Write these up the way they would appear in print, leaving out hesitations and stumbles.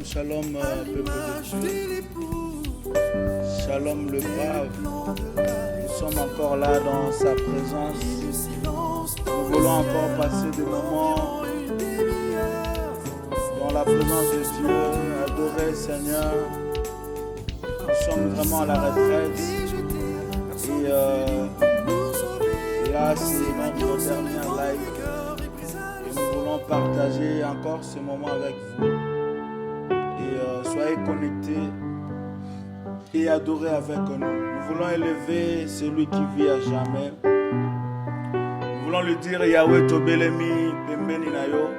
Shalom, peuple de Dieu. Shalom, le brave. Nous sommes encore là dans sa présence. Nous voulons encore passer des moments dans la présence de Dieu, adorer le Seigneur. Nous sommes vraiment à la retraite. Et là, c'est notre dernier live. Et nous voulons partager encore ce moment avec vous. Soyez connectés et adorez avec nous. Nous voulons élever celui qui vit à jamais. Nous voulons lui dire Yahweh Tobelemi Pembeni Nayo.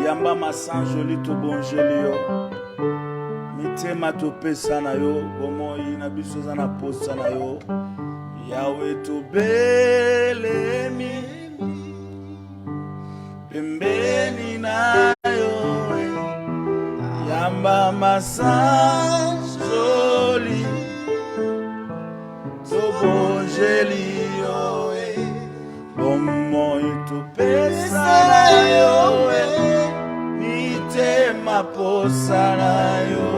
Yamba Massan Joli Tobongelio. Mitema Topesa Nayo. Bomo Inabiso Zana Posa Nayo. Yahweh Tobelemi Pembeni Nayo. Yamba Massan Joli Tobongelio Bomo Itopesa Nayo Mitema Posa Nayo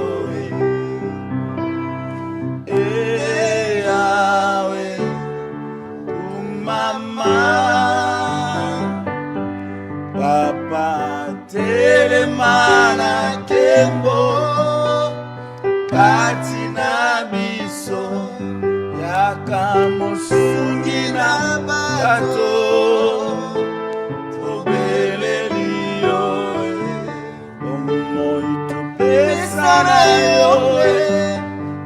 Yahweh Umama Papa Telemana Kembo Katina Biso Yakamusungi na Bato Tobelelio Omo Itopesa Nayo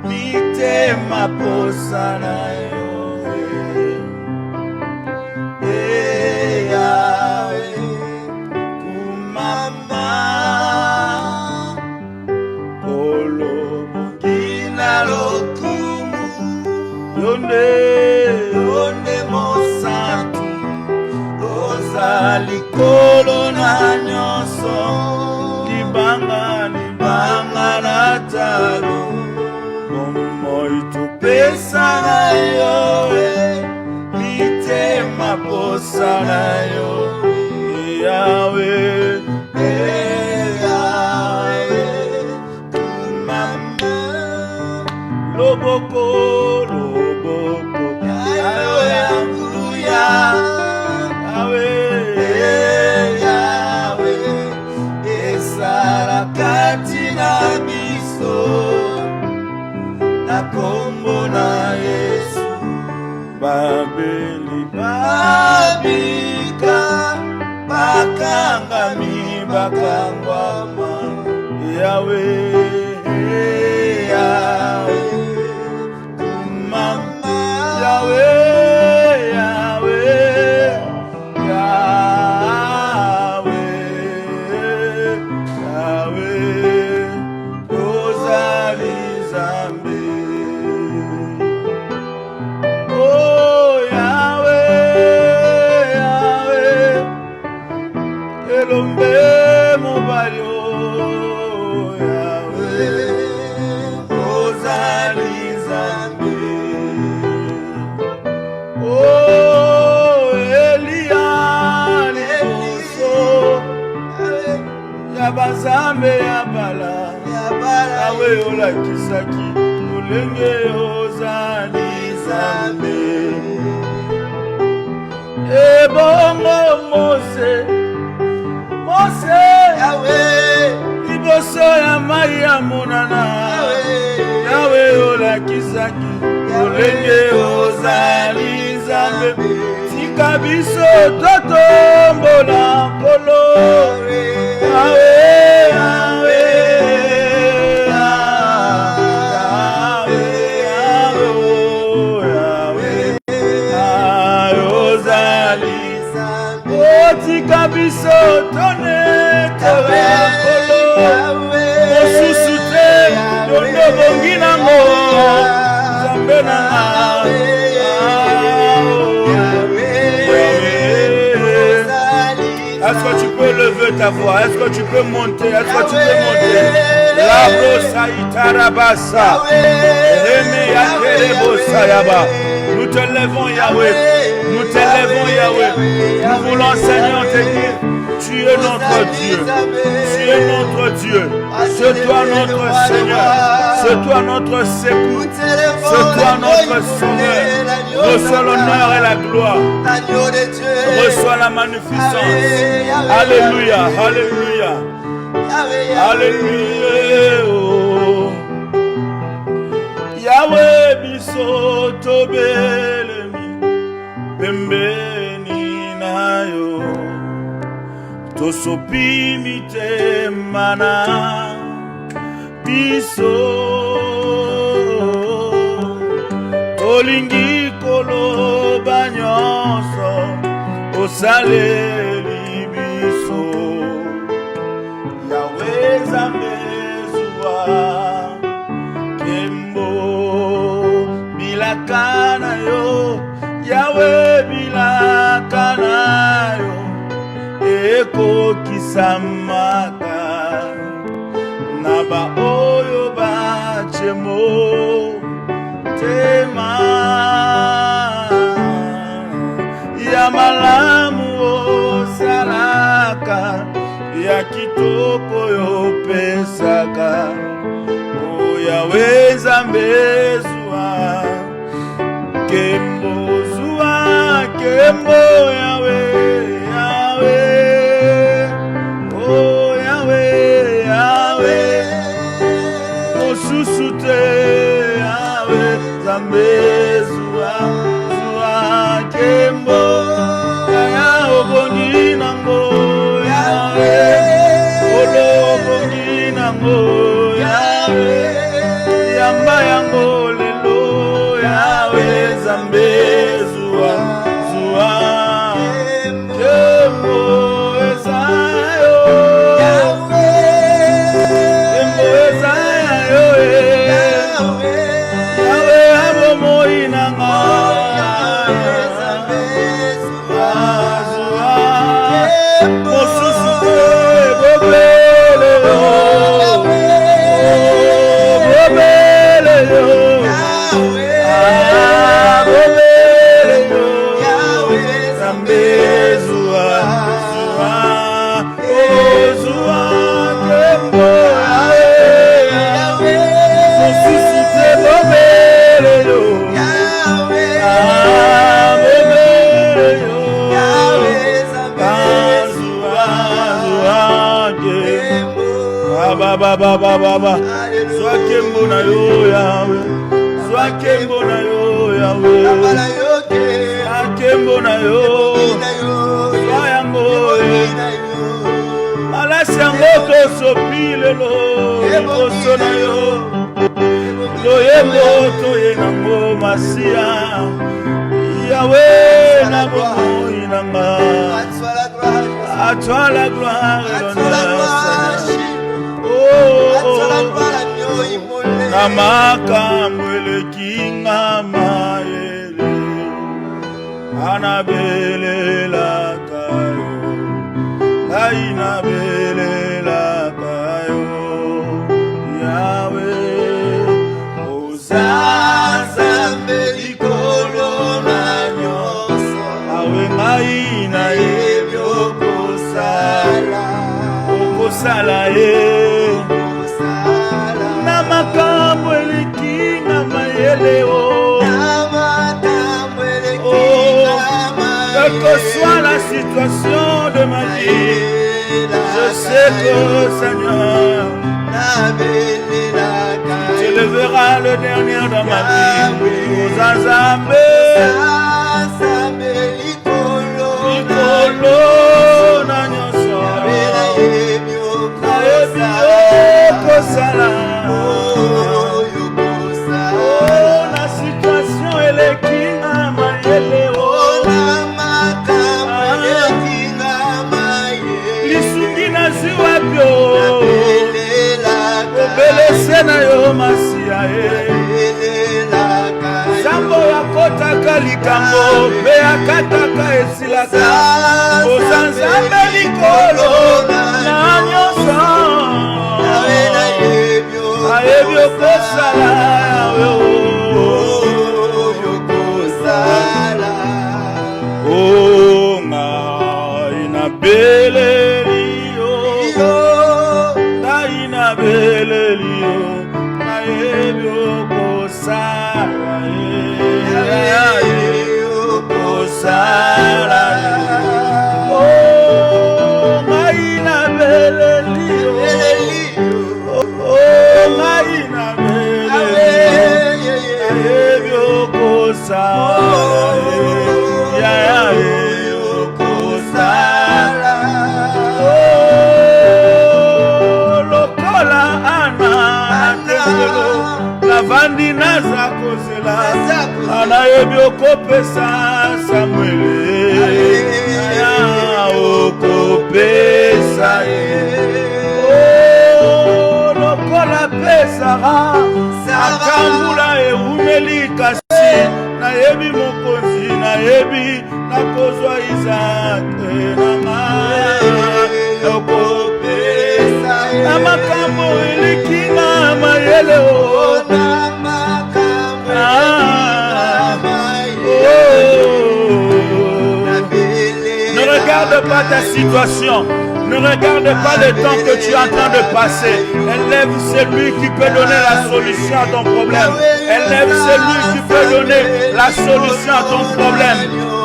Mitema Posa Nayo Yonde Mosatu Ozali Kolona Nyoso Nibanga Natalo Momo Itopesa Nayo Mitema Posa Nayo Yahweh Kumama Loboko Katina Biso Nakombo na Yesu Babeli Babika Bakangami Bakangwama Yahweh Yahweh Mama Yahweh Bazambe ya bala awe ola kisaki ulenge ozali zambe ebongo Mose yawe iboso ya mai ya monana yawe ola kisaki ulenge ozali zambe tika biso totombola kolo Biso tone tawe kolo Mosusu te yondo bongina mo Zambe na Est-ce que tu peux lever ta voix? Est-ce que tu peux monter? Est-ce que tu peux monter? La brosa itarabasa Reme ya kerebosa yaba. Nous te lèvons Yahweh. Nous te lèvons Yahweh. Nous voulons Seigneur te dire Tu es notre Dieu. Tu es notre Dieu. C'est toi notre Seigneur. C'est toi notre secours. C'est toi notre Sauveur. Reçois l'honneur et la gloire. Reçois la magnificence. Alléluia. Alléluia. Alléluia. Yahweh biso tobelemi pembeni nayo tosopimi temana biso tolingi koloba nyonso osaleli biso Yahweh Nzambe zuwa bilakana yo Yahweh bilakana yo ekokisamaka na baoyo bachemo tema ya malamu osalaka ya kitoko yo pesaka Yahweh Nzambe zuwa kembo zuwa kembo Yahweh Yahweh oh Yahweh Yahweh osusute Yahweh Nzambe zuwa zuwa kembo ya obongi nango Yahweh olo obongi nango Yahweh yamba yango lelo Yahweh Nzambe zuwa zuwa kembo ezayo kembo ezayo Yahweh abomoyi nanga zuwa zuwa mosusu ebobele Baba, sois kembo na yo Yahweh, sois kembo na yo Yahweh, sois kembo na yo, sois yango, malasi yango tosopi lelo, koso na yo, loyembo toye nango masia, Yahweh na bomoi nanga, à toi la gloire et l'honneur. Namakambo elekinga mayele anabelela kayo nainabelela kayo Yahweh Nzambe likolo na nyonso awe ngai na yebi okosala ye Namakambo elikinga mayele quelle que soit la situation de ma vie, je sais que Seigneur, tu le verras le dernier dans ma vie. Nzambe likolo na nyonso nayebi okosala na situation elekinga mayele lisungi nazwi wapi obelese na yo masiya Zambo akotaka likambo mpe akataka esilaka koza Nzambe likolo na nyonso ayebi okosala ngai nabele Vandi naza kozela anayebi okopesa Samuele okopesa lokola pesara akambula eumeli kasi nayebi mokonzi nayebi nakozwa Izake okopesa amakambo elikinga mayele Ne regarde pas ta situation. Ne regarde pas le temps que tu es en train de passer. Élève celui qui peut donner la solution à ton problème. Élève celui qui peut donner la solution à ton problème.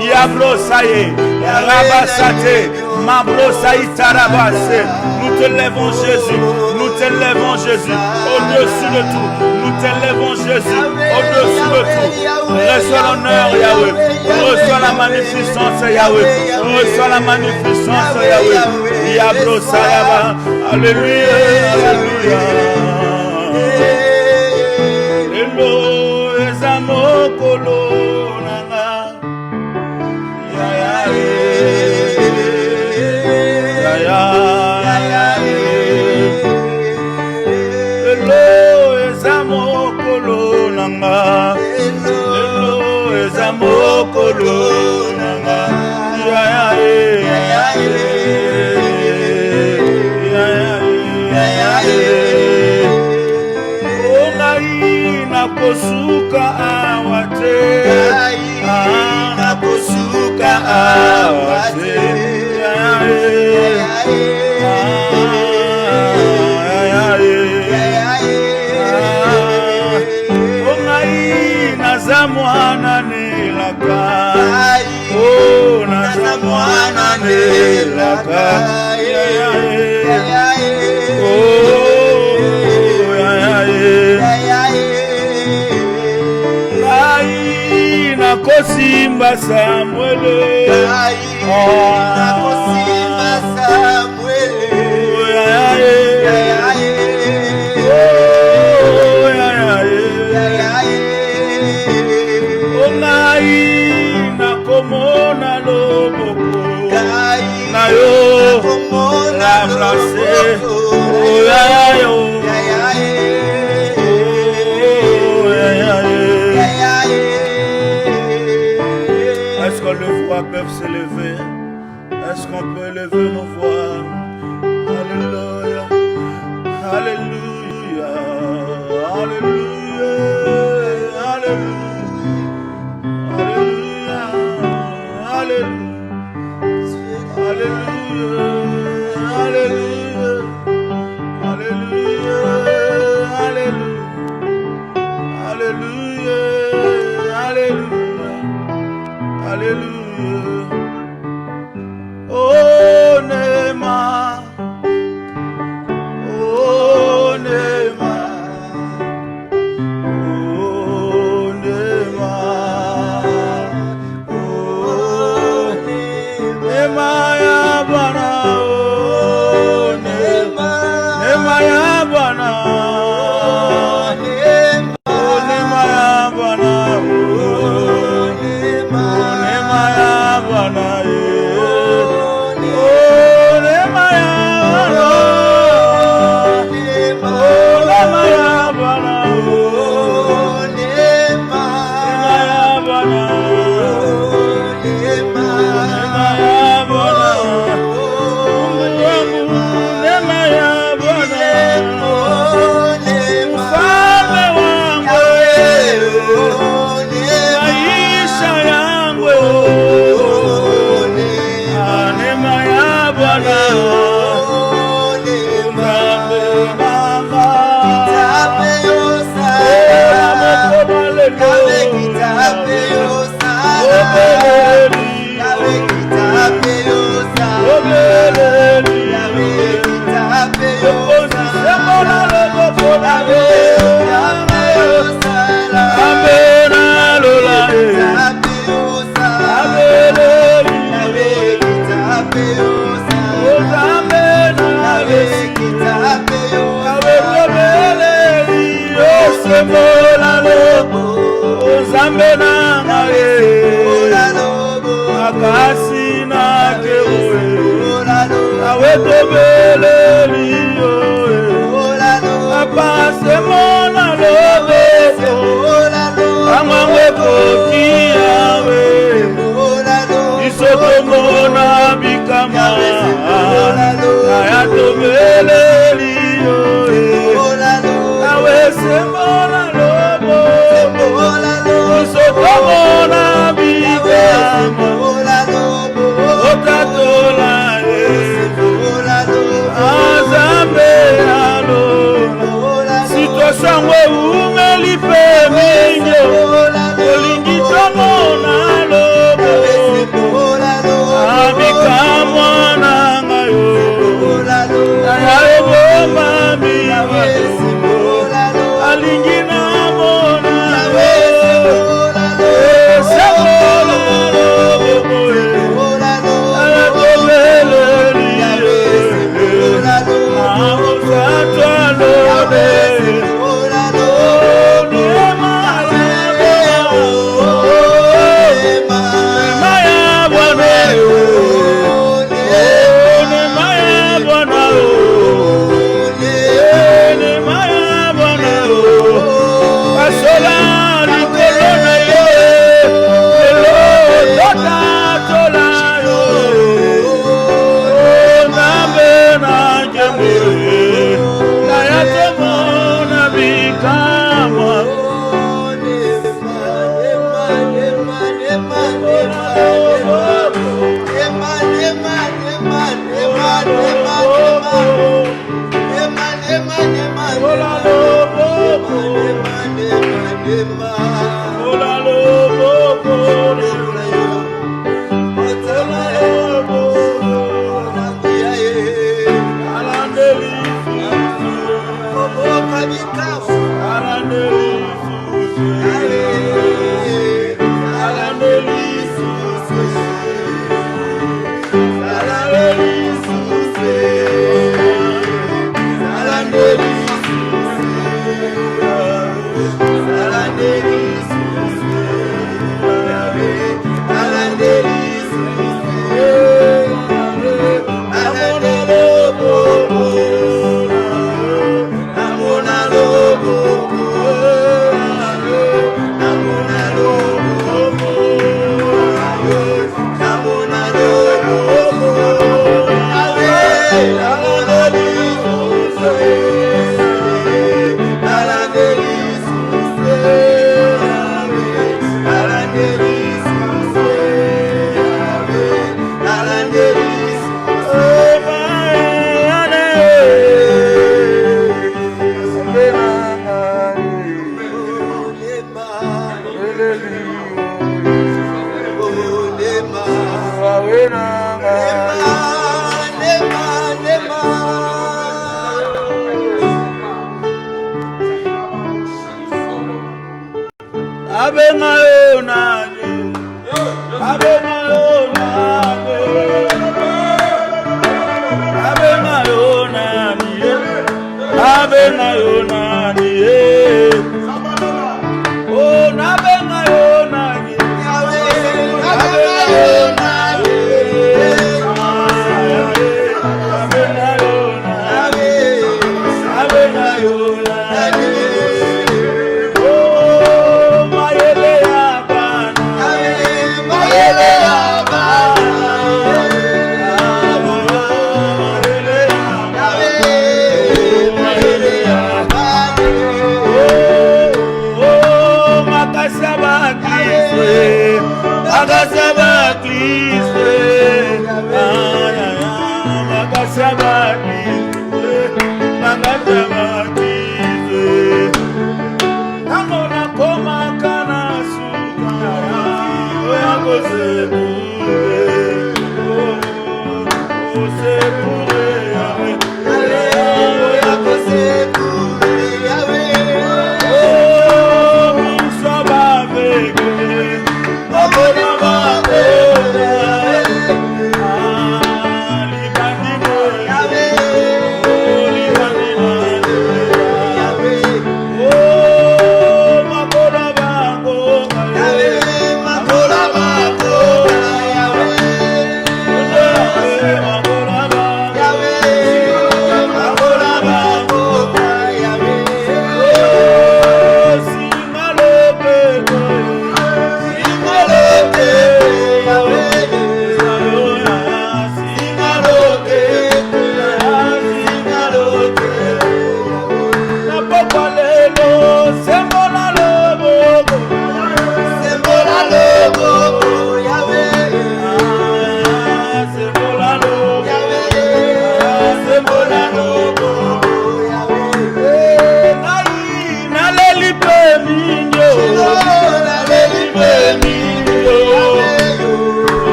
Yablo saye, rabasate, mablo saï tarabase. Nous te lèvons Jésus. Nous te lèvons Jésus. Au-dessus de tout. Nous te lèvons Jésus. Au-dessus de tout. Reçois l'honneur Yahweh. Reçois la magnificence Yahweh. Reçois la magnificence Yahweh. Diablo Sayaba, alléluia, alléluia. Hello, ezamo kolo nanga, ya ya, hello, ezamo kolo nanga, hello, ezamo kolo nanga, ya nakosuka awate nakosuka awate ongai nazamwana nelaka nazamwana nelaka nakosimba Samuele nakosimba Samuele ongai nakomona loboko na yo labrase Est-ce que les voix peuvent s'élever? Est-ce qu'on peut élever nos voix? Alléluia, Alléluia, Alléluia, Alléluia, Alléluia, Alléluia, Alléluia, Alléluia, Alléluia, Alléluia. Alléluia. Oh,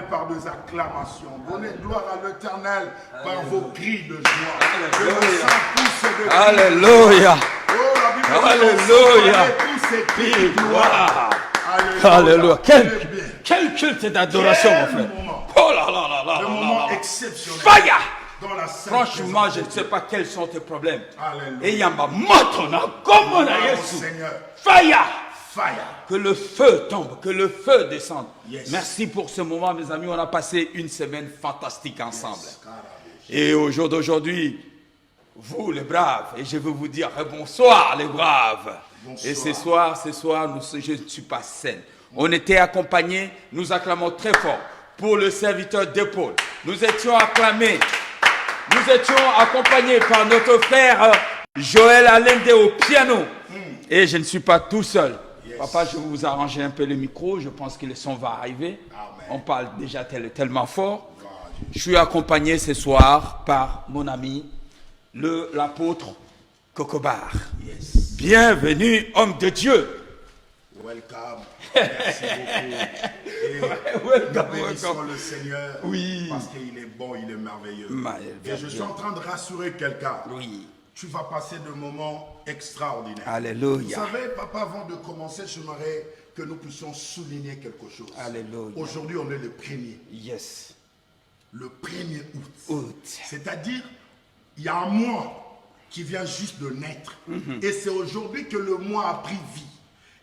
Par des acclamations, donnez gloire à l'Éternel par vos cris de joie. Que le sang pousse de Alléluia. Alléluia. Tous ces cris de gloire. Alléluia. Quel culte d'adoration, mon frère. Oh là là là là. Un moment exceptionnel. Fire. Dans la franchement, je ne sais pas quels sont tes problèmes. Alléluia. Et yamba motona comme on a Jésus. Fire. Fire. Que le feu tombe, que le feu descende. Yes. Merci pour ce moment, mes amis. On a passé une semaine fantastique ensemble. Et au jour d'aujourd'hui, vous les braves, et je veux vous dire bonsoir les braves. Bonsoir. Et ce soir, je ne suis pas seul. On était accompagnés, nous acclamons très fort pour le serviteur d'épaule. Nous étions accompagnés par notre frère Joël Allende au piano. Et je ne suis pas tout seul. Papa, je vais vous arranger un peu le micro. Je pense que le son va arriver. Amen. On parle déjà tellement fort. Je suis accompagné ce soir par mon ami, l'apôtre Kokobar. Yes. Bienvenue, homme de Dieu. Welcome. Merci beaucoup. Et nous bénissons le Seigneur. Oui. Parce qu'il est bon, il est merveilleux. Et je suis en train de rassurer quelqu'un. Oui. Tu vas passer de moments extraordinaires. Alléluia. Vous savez, papa, avant de commencer, j'aimerais que nous puissions souligner quelque chose. Alléluia. Aujourd'hui, on est le 1er. Yes. Le 1er août. C'est-à-dire, il y a un mois qui vient juste de naître. Et c'est aujourd'hui que le mois a pris vie.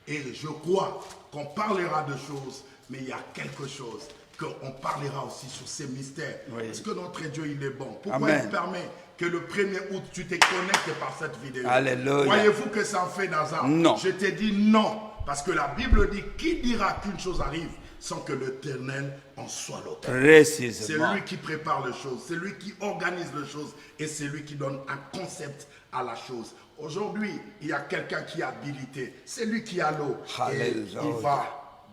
Et je crois qu'on parlera de choses, mais il y a quelque chose qu'on parlera aussi sur ces mystères. Oui. Parce que notre Dieu, il est bon. Pourquoi Amen. il permet que le 1er août, tu te connectes par cette vidéo? Alléluia. Croyez-vous que ça en fait d'hasard? Non. Je t'ai dit non. Parce que la Bible dit, qui dira qu'une chose arrive sans que l'Éternel en soit l'auteur? C'est lui qui prépare les choses, c'est lui qui organise les choses et c'est lui qui donne un concept à la chose. Aujourd'hui, il y a quelqu'un qui est habilité, c'est lui qui a l'eau. Et il va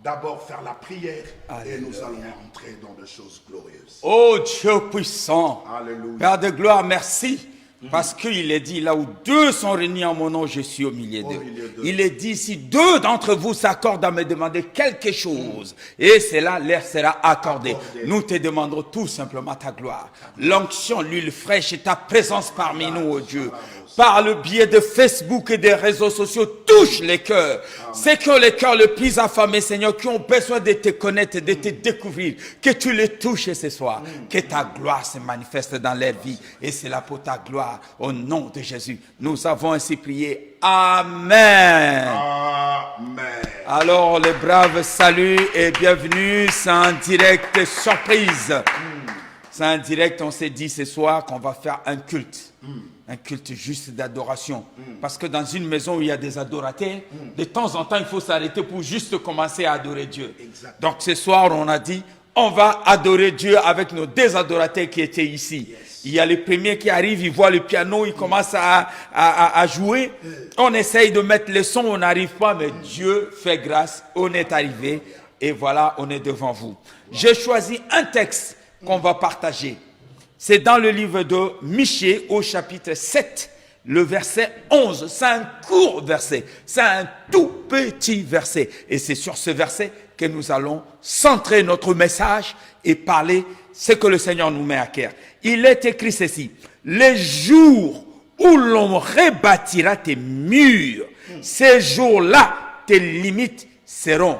d'abord faire la prière. Alléluia. Et nous allons entrer dans des choses glorieuses. Oh Dieu puissant. Alléluia. Père de gloire, merci. Parce qu'il est dit, là où deux sont réunis en mon nom, je suis au milieu d'eux. Il est dit, si deux d'entre vous s'accordent à me demander quelque chose, et c'est là, l'air sera accordé. Nous te demanderons tout simplement ta gloire. L'onction, l'huile fraîche et ta présence parmi nous, oh Dieu. par le biais de Facebook et des réseaux sociaux, touche les cœurs. Ceux qui ont les cœurs le plus affamés, Seigneur, qui ont besoin de te connaître, de te découvrir, que tu les touches ce soir, que ta gloire se manifeste dans leur vie. Et c'est là pour ta gloire, au nom de Jésus. Nous avons ainsi prié. Amen. Amen. Alors, les braves, salut et bienvenue. C'est un direct surprise. C'est un direct, on s'est dit ce soir qu'on va faire un culte. Un culte juste d'adoration. Parce que dans une maison où il y a des adorateurs, de temps en temps, il faut s'arrêter pour juste commencer à adorer Dieu. Exactement. Donc ce soir, on a dit, on va adorer Dieu avec nos deux adorateurs qui étaient ici. Il y a les premiers qui arrivent, ils voient le piano, ils commencent à jouer. On essaye de mettre le son, on n'arrive pas, mais Dieu fait grâce, on est arrivé. Et voilà, on est devant vous. J'ai choisi un texte qu'on va partager. C'est dans le livre de Michée au chapitre 7, le verset 11. C'est un court verset, c'est un tout petit verset. Et c'est sur ce verset que nous allons centrer notre message et parler ce que le Seigneur nous met à cœur. Il est écrit ceci: les jours où l'on rebâtira tes murs, ces jours-là, tes limites seront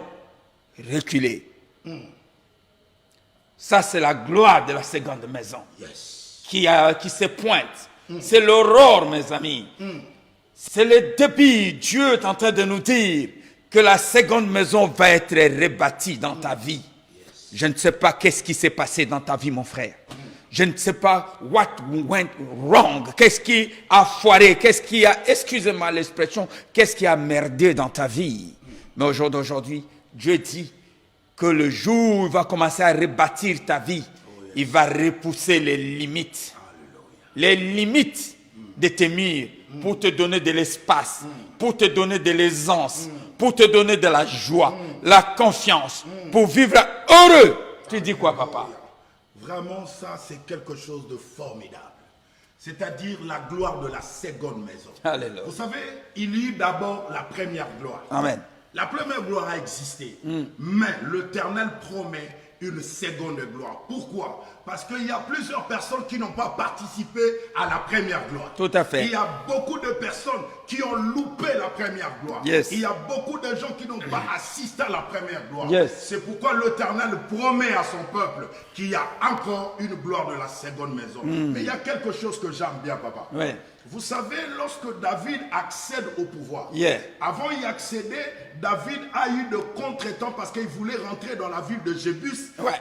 reculées. Ça, c'est la gloire de la seconde maison qui se pointe. C'est l'aurore, mes amis. C'est le début. Dieu est en train de nous dire que la seconde maison va être rebâtie dans ta vie. Je ne sais pas qu'est-ce qui s'est passé dans ta vie, mon frère. Je ne sais pas what went wrong. Qu'est-ce qui a foiré? Qu'est-ce qui a, excusez-moi l'expression, qu'est-ce qui a merdé dans ta vie? Mais au jour d'aujourd'hui, Dieu dit que le jour où il va commencer à rebâtir ta vie, il va repousser les limites. Les limites de tes murs pour te donner de l'espace, pour te donner de l'aisance, pour te donner de la joie, la confiance, pour vivre heureux. Tu dis quoi, papa? Vraiment, ça, c'est quelque chose de formidable. C'est-à-dire la gloire de la seconde maison. Alléluia. Vous savez, il y a eu d'abord la première gloire. Amen. La première gloire a existé, mais l'Éternel promet une seconde gloire. Pourquoi? Parce qu'il y a plusieurs personnes qui n'ont pas participé à la première gloire. Tout à fait. Il y a beaucoup de personnes qui ont loupé la première gloire. Yes. Il y a beaucoup de gens qui n'ont pas assisté à la première gloire. Yes. C'est pourquoi l'Éternel promet à son peuple qu'il y a encore une gloire de la seconde maison. Mais il y a quelque chose que j'aime bien, papa. Ouais. Vous savez, lorsque David accède au pouvoir, Yeah. avant d'y accéder, David a eu de contretemps parce qu'il voulait rentrer dans la ville de Jébus, Ouais.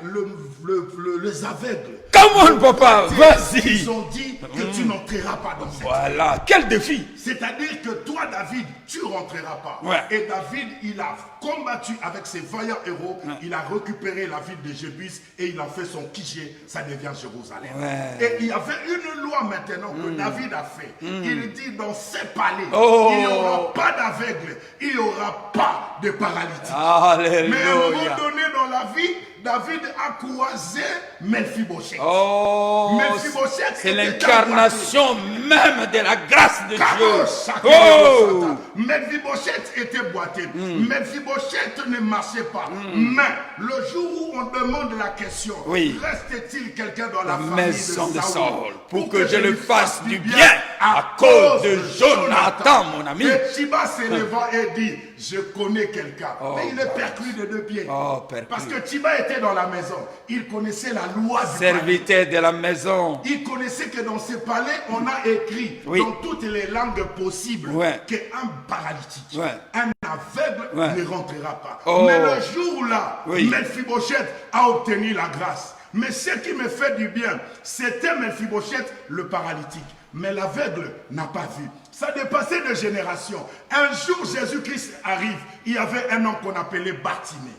les aveugles. Come on, papa, vas-y. Ils ont dit que tu n'entreras pas dans cette ville. Voilà, quel défi. C'est-à-dire que toi, David, tu ne rentreras pas. Ouais. Et David, il a combattu avec ses vaillants héros. Ouais. Il a récupéré la ville de Jébus et il a fait son Kijé. Ça devient Jérusalem. Ouais. Et il y avait une loi maintenant que David a fait. Il dit dans ses palais, Oh. il n'y aura pas d'aveugles, il n'y aura pas de paralytiques. Alléluia. Mais à un moment donné dans la vie, David a croisé Mephibosheth. Oh, Mephibosheth c'est était l'incarnation même de la grâce de Dieu. Oh! Mephibosheth était boité. Mephibosheth ne marchait pas. Mais le jour où on demande la question, Oui. reste-t-il quelqu'un dans la famille Maison de Saül Saul, pour que je lui fasse du bien à cause de Jonathan, mon ami. Et Tchiba s'éleva et dit, je connais quelqu'un. Mais il est perclus de deux pieds. Oh, perclus. Parce que Tchiba était dans la maison. Il connaissait la loi du palais. Serviteur de la maison. Il connaissait que dans ces palais, on a écrit dans toutes les langues possibles qu'un paralytique, un aveugle ne rentrera pas. Oh. Mais le jour-là, Mephibosheth a obtenu la grâce. Mais ce qui me fait du bien, c'était Mephibosheth le paralytique. Mais l'aveugle n'a pas vu. Ça dépassait de générations. Un jour, Jésus-Christ arrive. Il y avait un homme qu'on appelait Bartimée.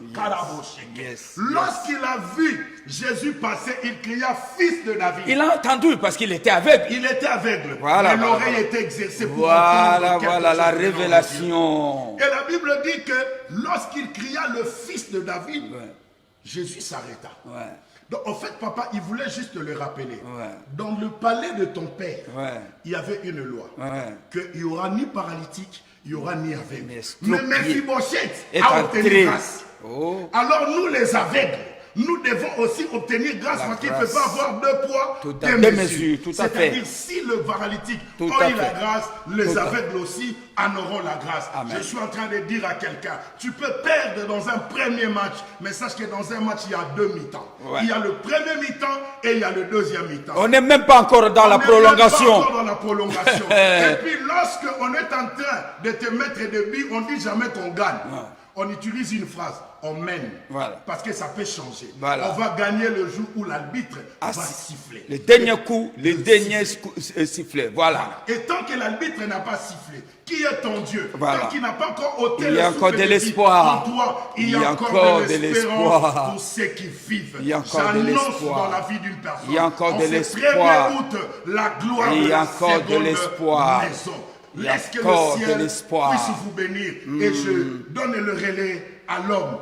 Lorsqu'il a vu Jésus passer, il cria « Fils de David ». Il a entendu parce qu'il était aveugle. Il était aveugle. Voilà, mais l'oreille était exercée pour voilà la révélation. Et la Bible dit que lorsqu'il cria le Fils de David, Jésus s'arrêta. Donc, en fait, papa, il voulait juste le rappeler. Dans le palais de ton père, il y avait une loi. Qu'il n'y aura ni paralytique, il n'y aura ni aveugle. Mais Mephibosheth a obtenu grâce. Alors, nous, les aveugles, nous devons aussi obtenir grâce parce qu'il ne peut pas avoir deux poids, deux mesures. Tout à fait. C'est-à-dire si le paralytique a eu la grâce, les aveugles aussi en auront la grâce. Amen. Je suis en train de dire à quelqu'un, tu peux perdre dans un premier match, mais sache que dans un match, il y a deux mi-temps. Ouais. Il y a le premier mi-temps et il y a le deuxième mi-temps. On n'est même pas encore dans la prolongation. Même pas encore dans la prolongation. Et puis lorsqu'on est en train de te mettre des buts, on ne dit jamais qu'on gagne. Ouais. On utilise une phrase, on mène, parce que ça peut changer. Voilà. On va gagner le jour où l'arbitre va siffler. Le dernier coup, le dernier sifflet, voilà. Et tant que l'arbitre n'a pas sifflé, qui est ton Dieu? Voilà. Tant qu'il n'a pas encore ôté il y a encore de l'espoir. En toi, il y a encore de l'espérance pour ceux qui vivent. Il y a encore de l'espoir dans la vie d'une personne. Il y a encore de l'espoir. La gloire il y a de encore la de l'espoir. Laisse que le ciel puisse vous bénir. Et je donne le relais à l'homme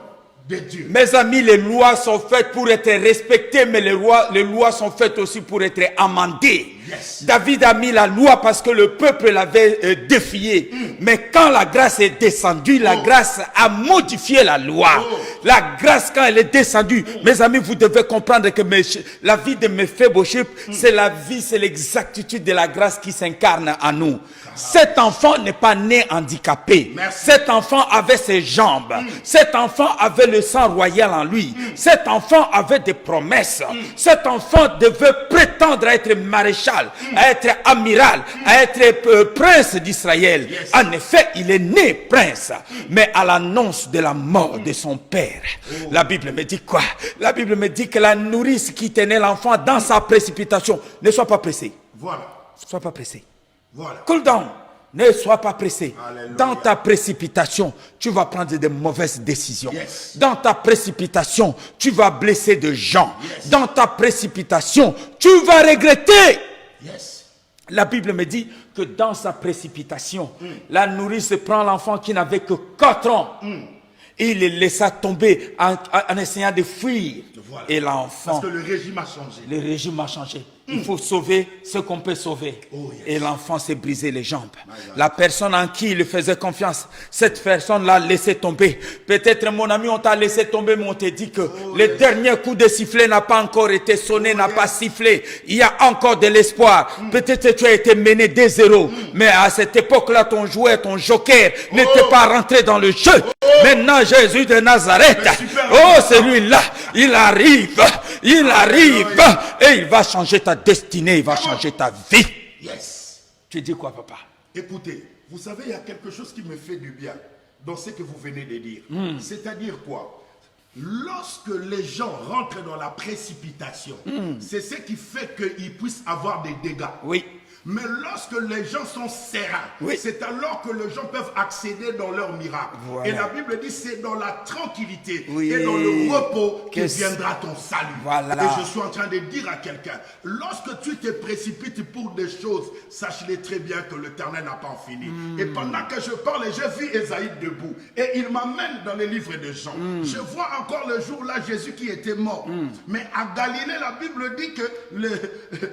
de Dieu. Mes amis, les lois sont faites pour être respectées, mais les lois sont faites aussi pour être amendées. Yes. David a mis la loi parce que le peuple l'avait défié. Mais quand la grâce est descendue, la grâce a modifié la loi. La grâce, quand elle est descendue, mes amis, vous devez comprendre que la vie de Mephibosheth, c'est la vie, c'est l'exactitude de la grâce qui s'incarne en nous. Cet enfant n'est pas né handicapé. Merci. Cet enfant avait ses jambes. Cet enfant avait le sang royal en lui. Cet enfant avait des promesses. Cet enfant devait prétendre à être maréchal, à être amiral, à être prince d'Israël. Yes. En effet, il est né prince. Mais à l'annonce de la mort de son père, la Bible me dit quoi? La Bible me dit que la nourrice qui tenait l'enfant dans sa précipitation, ne sois pas pressé. Voilà. Ne sois pas pressé. Voilà. Cool down. Ne sois pas pressé. Alléluia. Dans ta précipitation, tu vas prendre de mauvaises décisions. Yes. Dans ta précipitation, tu vas blesser des gens. Yes. Dans ta précipitation, tu vas regretter. Yes. La Bible me dit que dans sa précipitation, la nourrice prend l'enfant qui n'avait que 4 ans. Et il le laissa tomber en essayant de fuir. Voilà. Et l'enfant... Parce que le régime a changé. Le régime a changé. Il faut sauver ce qu'on peut sauver. Oh, yes. Et l'enfant s'est brisé les jambes. La personne en qui il faisait confiance, cette personne l'a laissé tomber. Peut-être, mon ami, on t'a laissé tomber, mais on t'a dit que le dernier coup de sifflet n'a pas encore été sonné, n'a pas sifflé. Il y a encore de l'espoir. Peut-être que tu as été mené 2-0. Mais à cette époque-là, ton joueur, ton joker n'était pas rentré dans le jeu. Maintenant, Jésus de Nazareth, celui-là, il arrive et il va changer ta destinée, il va changer ta vie. Yes. Tu dis quoi, papa? Écoutez, vous savez, il y a quelque chose qui me fait du bien dans ce que vous venez de dire. C'est-à-dire quoi? Lorsque les gens rentrent dans la précipitation, c'est ce qui fait qu'ils puissent avoir des dégâts. Oui. Mais lorsque les gens sont sereins, c'est alors que les gens peuvent accéder dans leur miracle. Voilà. Et la Bible dit c'est dans la tranquillité et dans le repos que viendra ton salut. Voilà. Et je suis en train de dire à quelqu'un, lorsque tu te précipites pour des choses, sache-les très bien que l'Éternel n'a pas fini. Et pendant que je parle, j'ai vu Esaïe debout. Et il m'amène dans les livres de Jean. Je vois encore le jour là Jésus qui était mort. Mais à Galilée, la Bible dit que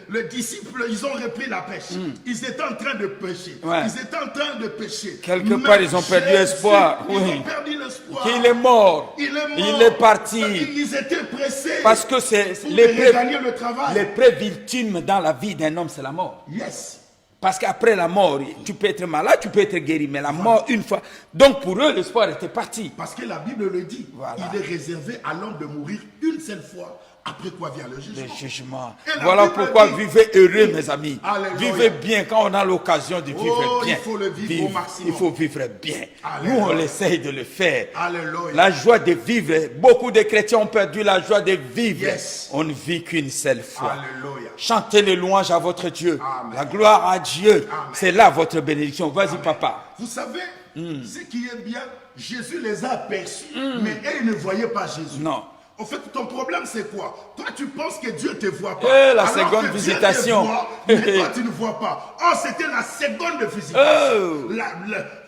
les disciples, ils ont repris la pêche. Ils étaient en train de pêcher. Ils étaient en train de pêcher. Quelque part, ils ont perdu espoir. Ils ont perdu l'espoir. Qu'il est mort. Il est parti. Ils étaient pressés. Parce que c'est l'épreuve ultime dans la vie d'un homme, c'est la mort. Yes. Parce qu'après la mort, tu peux être malade, tu peux être guéri, mais la mort une fois. Donc pour eux, l'espoir était parti. Parce que la Bible le dit. Voilà. Il est réservé à l'homme de mourir une seule fois. Après quoi vient le jugement. Voilà pourquoi vivez heureux, mes amis. Alléluia. Vivez bien quand on a l'occasion de vivre bien. Il faut le vivre au maximum. Il faut vivre bien. Alléluia. Nous, on essaye de le faire. Alléluia. La joie de vivre. Beaucoup de chrétiens ont perdu la joie de vivre. Yes. On ne vit qu'une seule fois. Alléluia. Chantez les louanges à votre Dieu. Amen. La gloire à Dieu. C'est là votre bénédiction. Vas-y, papa. Vous savez, ce qui est bien, Jésus les a aperçus, mais eux, ils ne voyaient pas Jésus. Non. En fait, ton problème, c'est quoi? Toi, tu penses que Dieu ne te voit pas. La seconde visitation. Mais toi, tu ne vois pas. Oh, c'était la seconde visitation.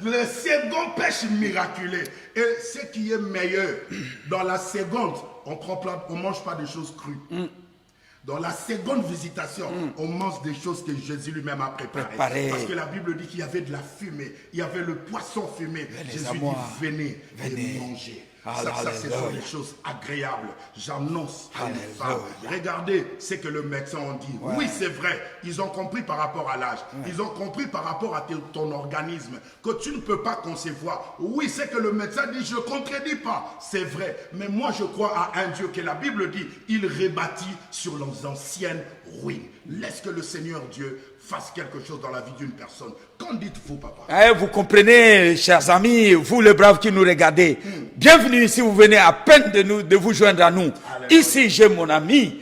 Le second pêche miraculeux. Et ce qui est meilleur, dans la seconde, on ne mange pas des choses crues. Dans la seconde visitation, on mange des choses que Jésus lui-même a préparées. Parce que la Bible dit qu'il y avait de la fumée, il y avait le poisson fumé. Jésus dit, venez et mangez. Ça, ce sont des choses agréables. J'annonce à une femme. Regardez ce que le médecin a dit. Ouais. Oui, c'est vrai. Ils ont compris par rapport à l'âge. Ouais. Ils ont compris par rapport à ton organisme que tu ne peux pas concevoir. Oui, c'est que le médecin dit, je ne contredis pas. C'est vrai. Mais moi, je crois à un Dieu que la Bible dit, il rebâtit sur les anciennes ruines. Laisse que le Seigneur Dieu fasse quelque chose dans la vie d'une personne. Qu'en dites-vous, papa? Vous comprenez, chers amis, vous les braves qui nous regardez. Bienvenue si vous venez à peine de vous joindre à nous. Alléluia. Ici, j'ai mon ami,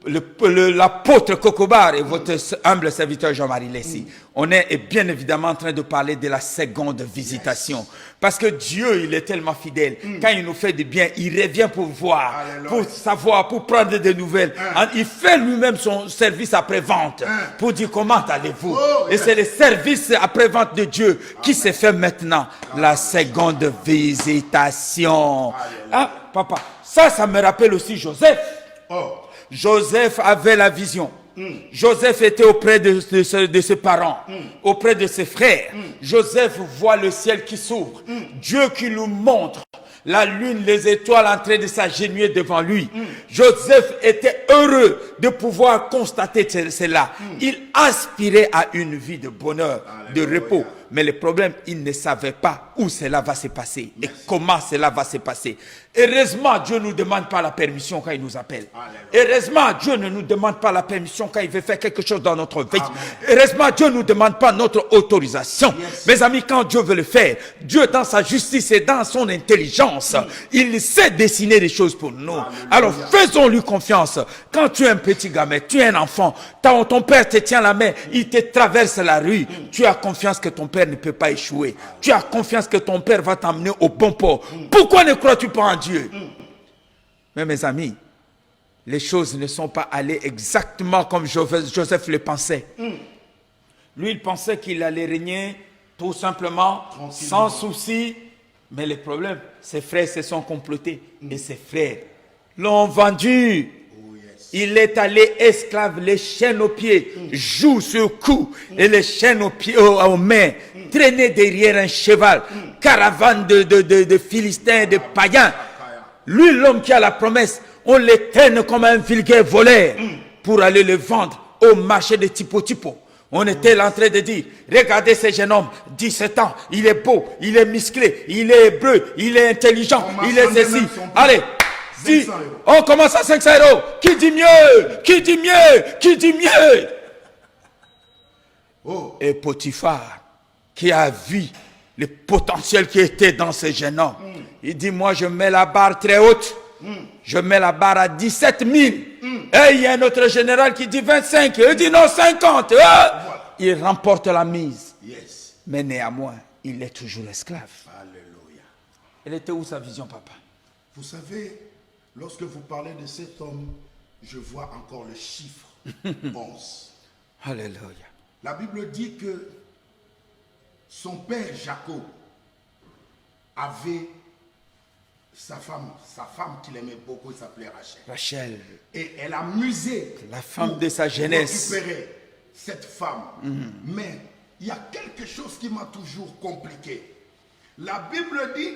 l'apôtre Kokobar et votre humble serviteur Jean-Marie Lessi. On est bien évidemment en train de parler de la seconde visitation. Parce que Dieu, il est tellement fidèle. Quand il nous fait du bien, il revient pour voir, pour savoir, pour prendre des nouvelles. Il fait lui-même son service après-vente pour dire comment allez-vous. Et c'est le service après-vente de Dieu qui se fait maintenant. La seconde visitation. Ah, papa, ça me rappelle aussi Joseph. Joseph avait la vision. Joseph était auprès de ses parents, auprès de ses frères. Joseph voit le ciel qui s'ouvre. Dieu qui nous montre la lune, les étoiles en train de s'agenouiller devant lui. Joseph était heureux de pouvoir constater cela. Il aspirait à une vie de bonheur, de repos. Mais le problème, il ne savait pas où cela va se passer et comment cela va se passer. Heureusement, Dieu ne nous demande pas la permission quand il nous appelle. Heureusement, Dieu ne nous demande pas la permission quand il veut faire quelque chose dans notre vie. Heureusement, Dieu ne nous demande pas notre autorisation. Mes amis, quand Dieu veut le faire, Dieu dans sa justice et dans son intelligence, il sait dessiner les choses pour nous. Alors faisons-lui confiance. Quand tu es un petit gamin, tu es un enfant, ton père te tient la main, il te traverse la rue, tu as confiance que ton père ne peut pas échouer. Tu as confiance que ton père va t'emmener au bon port. Pourquoi ne crois-tu pas en Dieu? Mais mes amis, les choses ne sont pas allées exactement comme Joseph le pensait. Lui, il pensait qu'il allait régner tout simplement, sans souci. Mais le problème, ses frères se sont complotés. Et ses frères l'ont vendu. Il est allé esclave, les chaînes aux pieds, joue sur cou, et les chaînes aux pieds, aux mains, traîné derrière un cheval, caravane de Philistins, de païens. Lui, l'homme qui a la promesse, on le traîne comme un vulgaire voleur pour aller le vendre au marché de Tipo. On était en train de dire, regardez ce jeune homme, 17 ans, il est beau, il est musclé, il est hébreu, il est intelligent, il est ceci. Allez, dis, on commence à 500 €. Qui dit mieux? Qui dit mieux? Qui dit mieux? Et Potiphar, qui a vu le potentiel qui était dans ce jeune homme, il dit, moi je mets la barre très haute. Je mets la barre à 17 000. Et il y a un autre général qui dit 25. Il dit non, 50. Il remporte la mise. Mais néanmoins, il est toujours esclave. Alléluia. Elle était où sa vision, papa? Vous savez, lorsque vous parlez de cet homme, je vois encore le chiffre 11. Alléluia. La Bible dit que son père Jacob avait sa femme qu'il aimait beaucoup, il s'appelait Rachel. Et elle a musé. La femme de sa jeunesse. Récupérer cette femme. Mais il y a quelque chose qui m'a toujours compliqué. La Bible dit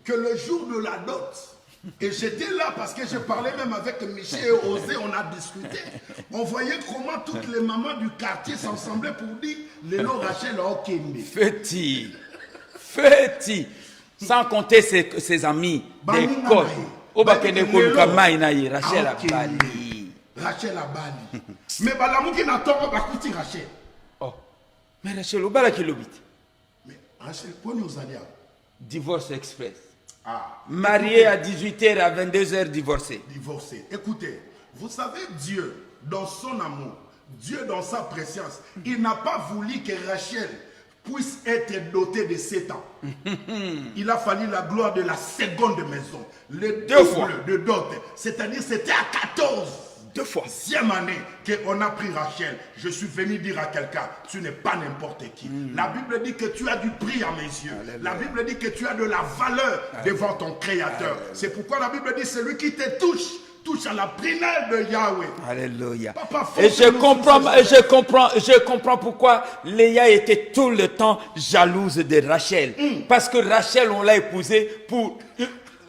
que le jour de la dot, et j'étais là parce que je parlais même avec Michel et Osé, on a discuté. On voyait comment toutes les mamans du quartier s'ensemblaient pour dire Lélo Rachel a okembe. Feti. Sans compter ses amis d'école. Rachel Abali. Rachel Abali. Mais Balamouki n'a pas bakouti Rachel. Oh. Mais Rachel, où est-ce qu'il habite? Mais Rachel, pour nous aller. Divorce express. Marié à 18h, à 22h, divorcé. Écoutez, vous savez, Dieu, dans son amour, Dieu dans sa présence, il n'a pas voulu que Rachel puisse être doté de 7 ans. Il a fallu la gloire de la seconde maison. Le double de dot. C'est-à-dire c'était à 14. 2e année qu'on a pris Rachel. Je suis venu dire à quelqu'un, tu n'es pas n'importe qui. La Bible dit que tu as du prix à mes yeux. Alléluia. La Bible dit que tu as de la valeur devant ton Créateur. C'est pourquoi la Bible dit, celui qui te touche touche à la prunelle de Yahweh. Alléluia. Papa, Et je comprends pourquoi Léa était tout le temps jalouse de Rachel. Parce que Rachel, on l'a épousée pour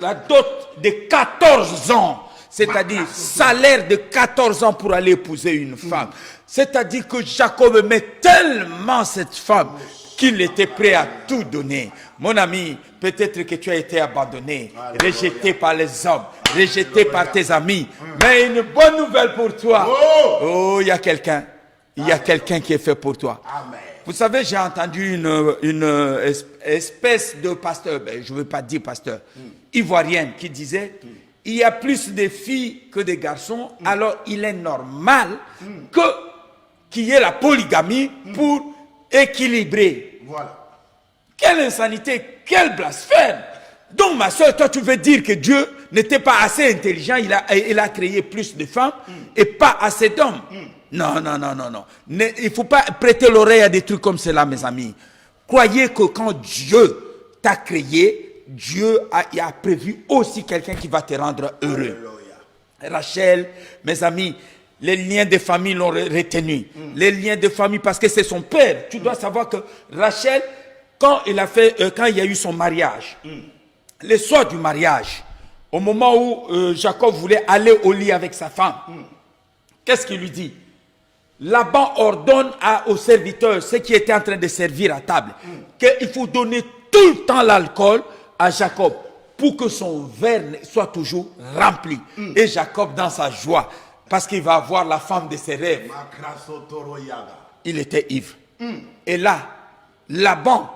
la dot de 14 ans. C'est-à-dire salaire de 14 ans pour aller épouser une femme. C'est-à-dire que Jacob aimait tellement cette femme qu'il était prêt à tout donner. Mon ami, peut-être que tu as été abandonné, rejeté par les hommes, rejeté par tes amis. Mais une bonne nouvelle pour toi. Oh, il y a quelqu'un. Il y a quelqu'un qui est fait pour toi. Amen. Vous savez, j'ai entendu une espèce de pasteur, je ne veux pas dire pasteur, ivoirienne, qui disait, il y a plus de filles que de garçons, alors il est normal qu'il y ait la polygamie pour équilibrer. Voilà. Quelle insanité, quel blasphème. Donc ma soeur, toi tu veux dire que Dieu n'était pas assez intelligent, il a créé plus de femmes et pas assez d'hommes. Non. Il ne faut pas prêter l'oreille à des trucs comme cela, mes amis. Croyez que quand Dieu t'a créé, Dieu a prévu aussi quelqu'un qui va te rendre heureux. Rachel, mes amis, les liens de famille l'ont retenu. Les liens de famille, parce que c'est son père. Tu dois savoir que Rachel, quand il y a eu son mariage, le soir du mariage, au moment où Jacob voulait aller au lit avec sa femme, qu'est-ce qu'il lui dit? Laban ordonne aux serviteurs, ceux qui étaient en train de servir à table, qu'il faut donner tout le temps l'alcool à Jacob pour que son verre soit toujours rempli. Et Jacob, dans sa joie, parce qu'il va avoir la femme de ses rêves, il était ivre. Et là, Laban,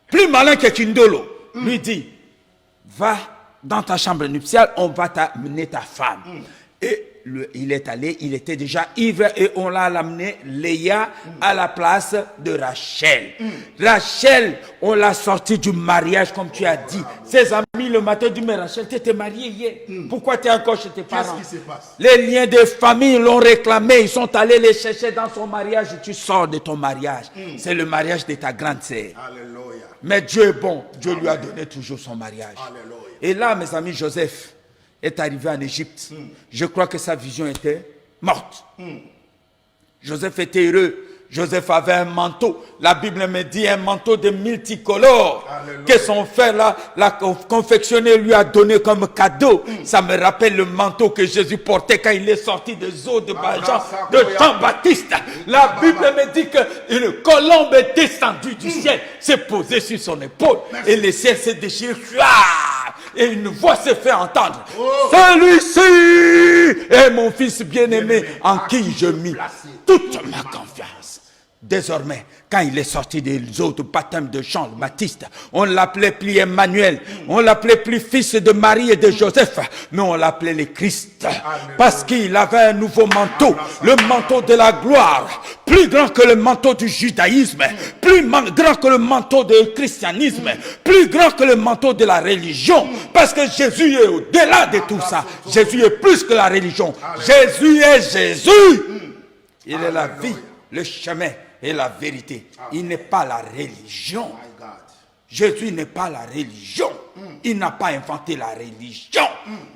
plus malin que Kindolo, lui dit, va dans ta chambre nuptiale, on va t'amener ta femme. Et il est allé, il était déjà ivre et on l'a amené Léa à la place de Rachel. Rachel, on l'a sorti du mariage comme tu as dit. Ses amis le matin disent, mais Rachel, tu étais mariée hier. Pourquoi tu es encore chez tes parents? Qu'est-ce qui se passe? Les liens de famille l'ont réclamé, ils sont allés les chercher dans son mariage. Tu sors de ton mariage. C'est le mariage de ta grande sœur. Alléluia. Mais Dieu est bon, Dieu lui a donné toujours son mariage. Alléluia. Et là, mes amis, Joseph est arrivé en Égypte. Je crois que sa vision était morte. Joseph était heureux. Joseph avait un manteau. La Bible me dit un manteau de multicolores. Alléluia. Que son frère l'a confectionné, lui a donné comme cadeau. Ça me rappelle le manteau que Jésus portait quand il est sorti des eaux de Jean-Baptiste. La Bible me dit qu'une colombe est descendue du ciel, s'est posée sur son épaule. Et le ciel s'est déchiré. Et une voix s'est fait entendre. Celui-ci est mon fils bien-aimé en qui je mis toute ma confiance. Désormais, quand il est sorti des eaux de baptême de Jean-Baptiste, on l'appelait plus Emmanuel, on l'appelait plus fils de Marie et de Joseph, mais on l'appelait le Christ. Parce qu'il avait un nouveau manteau, le manteau de la gloire, plus grand que le manteau du judaïsme, plus grand que le manteau du christianisme, plus grand que le manteau de la religion. Parce que Jésus est au-delà de tout ça. Jésus est plus que la religion. Jésus est Jésus. Il est la vie, le chemin et la vérité. Il n'est pas la religion. Jésus n'est pas la religion. Il n'a pas inventé la religion.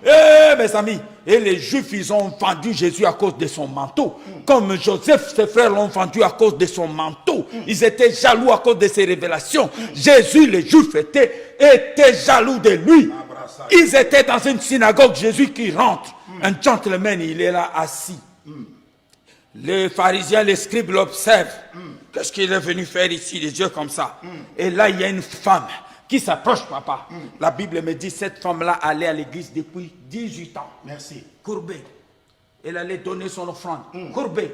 Eh mes amis, et les Juifs, ils ont vendu Jésus à cause de son manteau. Comme Joseph, ses frères l'ont vendu à cause de son manteau. Ils étaient jaloux à cause de ses révélations. Jésus, les Juifs étaient jaloux de lui. Ils étaient dans une synagogue, Jésus qui rentre. Un gentleman, il est là assis. Les pharisiens, les scribes l'observent. Qu'est-ce qu'il est venu faire ici, les yeux comme ça? Et là, il y a une femme qui s'approche, papa. La Bible me dit, cette femme-là allait à l'église depuis 18 ans. Merci. Courbée. Elle allait donner son offrande. Courbée.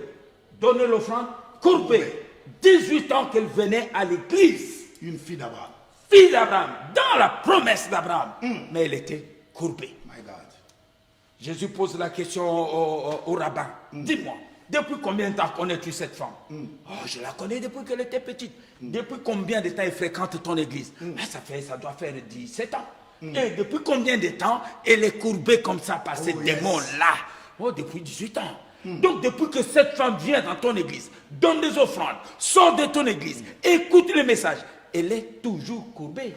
Donner l'offrande. Courbée. 18 ans qu'elle venait à l'église. Une fille d'Abraham. Fille d'Abraham. Dans la promesse d'Abraham. Mais elle était courbée. My God. Jésus pose la question au rabbin. Dis-moi. Depuis combien de temps connais-tu cette femme? Oh, je la connais depuis qu'elle était petite. Depuis combien de temps elle fréquente ton église? Ça doit faire 17 ans. Et depuis combien de temps elle est courbée comme ça par ces démons-là? Oh, depuis 18 ans. Donc depuis que cette femme vient dans ton église, donne des offrandes, sort de ton église, écoute le message, elle est toujours courbée.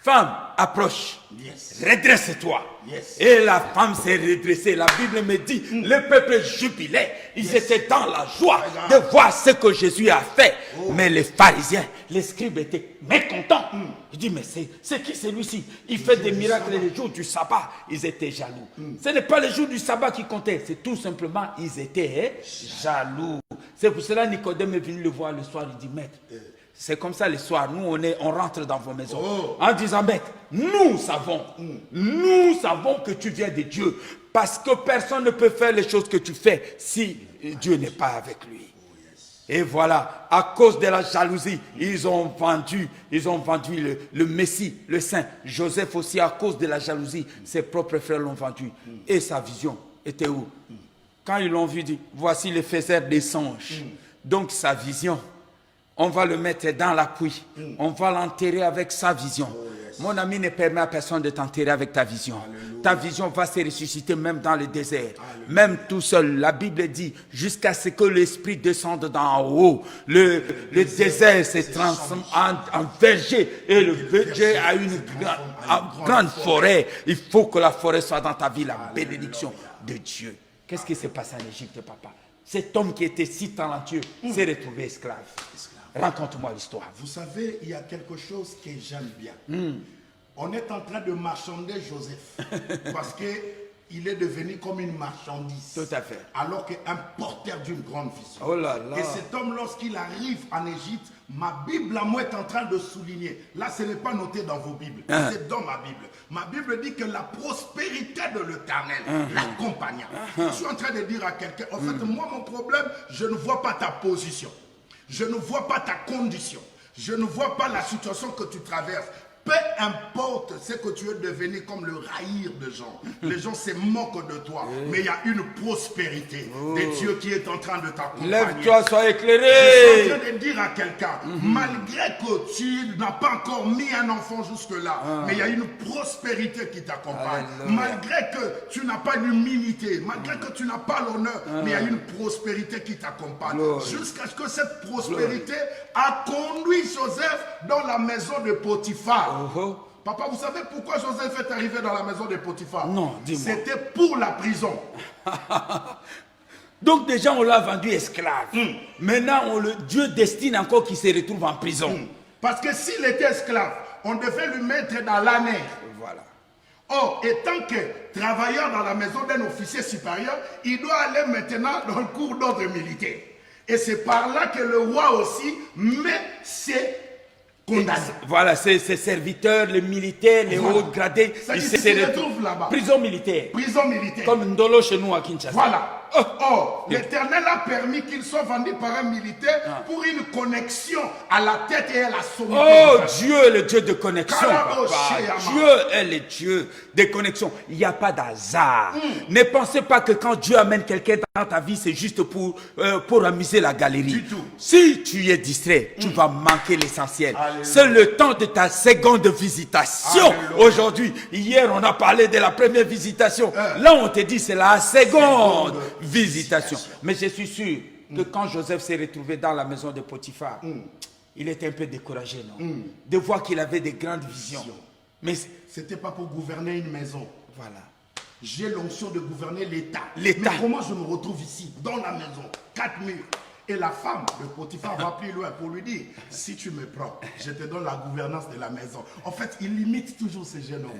Femme, approche. Yes. Redresse-toi. Yes. Et la femme s'est redressée. La Bible me dit, le peuple jubilait. Ils étaient dans la joie de voir ce que Jésus a fait. Mais les pharisiens, les scribes étaient mécontents. Ils disent, mais c'est qui celui-ci? Il fait des miracles les jours du sabbat. Ils étaient jaloux. Ce n'est pas les jours du sabbat qui comptaient. C'est tout simplement, ils étaient jaloux. C'est pour cela que Nicodème est venu le voir le soir. Il dit, maître, c'est comme ça le soir, nous on rentre dans vos maisons en disant, maître, nous savons que tu viens de Dieu, parce que personne ne peut faire les choses que tu fais si Dieu n'est pas avec lui. Et voilà, à cause de la jalousie, ils ont vendu le Messie, le Saint. Joseph aussi, à cause de la jalousie, ses propres frères l'ont vendu. Et sa vision était où? Quand ils l'ont vu, dit, voici le faiseur des songes. Donc sa vision, on va le mettre dans la pluie. On va l'enterrer avec sa vision. Mon ami, ne permet à personne de t'enterrer avec ta vision. Alléluia. Ta vision va se ressusciter même dans le désert. Alléluia. Même tout seul. La Bible dit, jusqu'à ce que l'Esprit descende d'en haut. Le désert se transforme en verger. Et le verger a une grande forêt. Il faut que la forêt soit dans ta vie, la bénédiction de Dieu. Qu'est-ce qui s'est passé en Égypte, papa? Cet homme qui était si talentueux s'est retrouvé esclave. Raconte-moi l'histoire. Vous savez, il y a quelque chose que j'aime bien. On est en train de marchander Joseph parce qu'il est devenu comme une marchandise. Tout à fait. Alors qu'un porteur d'une grande vision. Oh là là. Et cet homme, lorsqu'il arrive en Égypte, ma Bible à moi est en train de souligner. Là, ce n'est pas noté dans vos Bibles. C'est dans ma Bible. Ma Bible dit que la prospérité de l'Éternel l'accompagna. Je suis en train de dire à quelqu'un, en fait, moi, mon problème, je ne vois pas ta position. Je ne vois pas ta condition. Je ne vois pas la situation que tu traverses. Peu importe ce que tu es devenu comme le raïr de gens. Les gens se moquent de toi. Mais il y a une prospérité de Dieu qui est en train de t'accompagner. Lève-toi, sois éclairé. Je suis en train de dire à quelqu'un, malgré que tu n'as pas encore mis un enfant jusque-là, mais il y a une prospérité qui t'accompagne. Malgré que tu n'as pas l'humilité, malgré que tu n'as pas l'honneur, mais il y a une prospérité qui t'accompagne. Jusqu'à ce que cette prospérité a conduit Joseph dans la maison de Potiphar. Papa, vous savez pourquoi Joseph est arrivé dans la maison de Potiphar? Non, dis-moi. C'était pour la prison. Donc déjà on l'a vendu esclave. Maintenant Dieu destine encore qu'il se retrouve en prison. Parce que s'il était esclave, on devait lui mettre dans la mer. Voilà. Or, étant que travailleur dans la maison d'un officier supérieur, il doit aller maintenant dans le cours d'ordre militaire. Et c'est par là que le roi aussi met ses condamné. Voilà, ces serviteurs, les militaires, les hauts gradés, ils se retrouvent là-bas. Prison militaire. Prison militaire. Comme Ndolo chez nous à Kinshasa. Voilà. Or, l'Éternel a permis qu'il soit vendu par un militaire pour une connexion à la tête et à la sommité. Oh, Dieu est le Dieu de connexion, papa. Dieu est le Dieu de connexion. Il n'y a pas d'hasard. Ne pensez pas que quand Dieu amène quelqu'un dans ta vie, c'est juste pour amuser la galerie. Du tout. Si tu es distrait, tu vas manquer l'essentiel. C'est le temps de ta seconde visitation. Aujourd'hui, hier, on a parlé de la première visitation. Là, on te dit c'est la seconde visitation. Mais je suis sûr que quand Joseph s'est retrouvé dans la maison de Potiphar, il était un peu découragé, non? De voir qu'il avait des grandes visions. Mais c'était pas pour gouverner une maison. Voilà. J'ai l'onction de gouverner l'État. Mais comment je me retrouve ici, dans la maison, 4 murs? Et la femme de Potiphar va plus loin pour lui dire, si tu me prends, je te donne la gouvernance de la maison. En fait, il limite toujours ces jeunes hommes.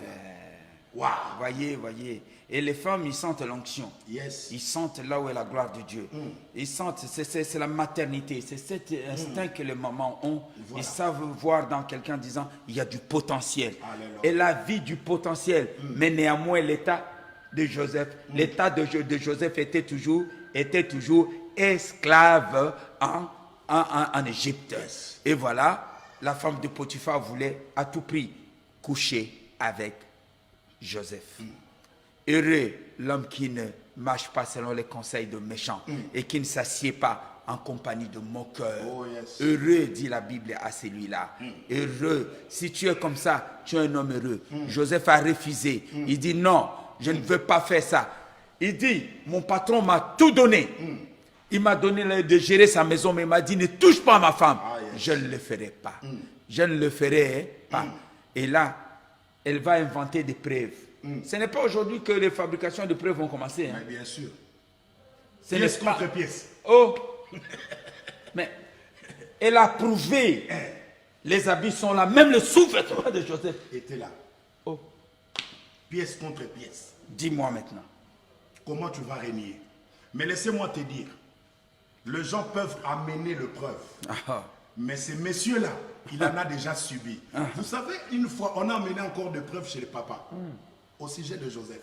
Waouh! Voyez. Et les femmes, ils sentent l'onction. Yes. Ils sentent là où est la gloire de Dieu. Ils sentent, c'est la maternité. C'est cet instinct que les mamans ont. Voilà. Ils savent voir dans quelqu'un disant, il y a du potentiel. Alléluia. Et la vie du potentiel. Mais néanmoins, l'état de Joseph, l'état de Joseph était toujours esclave en Égypte. Yes. Et voilà, la femme de Potiphar voulait à tout prix coucher avec Joseph. Heureux l'homme qui ne marche pas selon les conseils de méchants et qui ne s'assied pas en compagnie de moqueurs. Oh, yes. Heureux, dit la Bible à celui-là. Heureux. Si tu es comme ça, tu es un homme heureux. Joseph a refusé. Il dit non, je ne veux pas faire ça. Il dit, mon patron m'a tout donné. Il m'a donné de gérer sa maison, mais il m'a dit, ne touche pas à ma femme. Je ne le ferai pas. Je ne le ferai pas. Et là, elle va inventer des preuves. Ce n'est pas aujourd'hui que les fabrications de preuves vont commencer. Hein. Mais bien sûr. Pièce contre pièce. Oh, mais elle a prouvé. Les habits sont là. Même le sous-vêtement de Joseph était là. Oh. Pièce contre pièce. Dis-moi maintenant. Comment tu vas régner? Mais laissez-moi te dire. Les gens peuvent amener le preuve. Mais ces messieurs-là, il en a déjà subi. Vous savez, une fois, on a amené encore des preuves chez le papa. Au sujet de Joseph.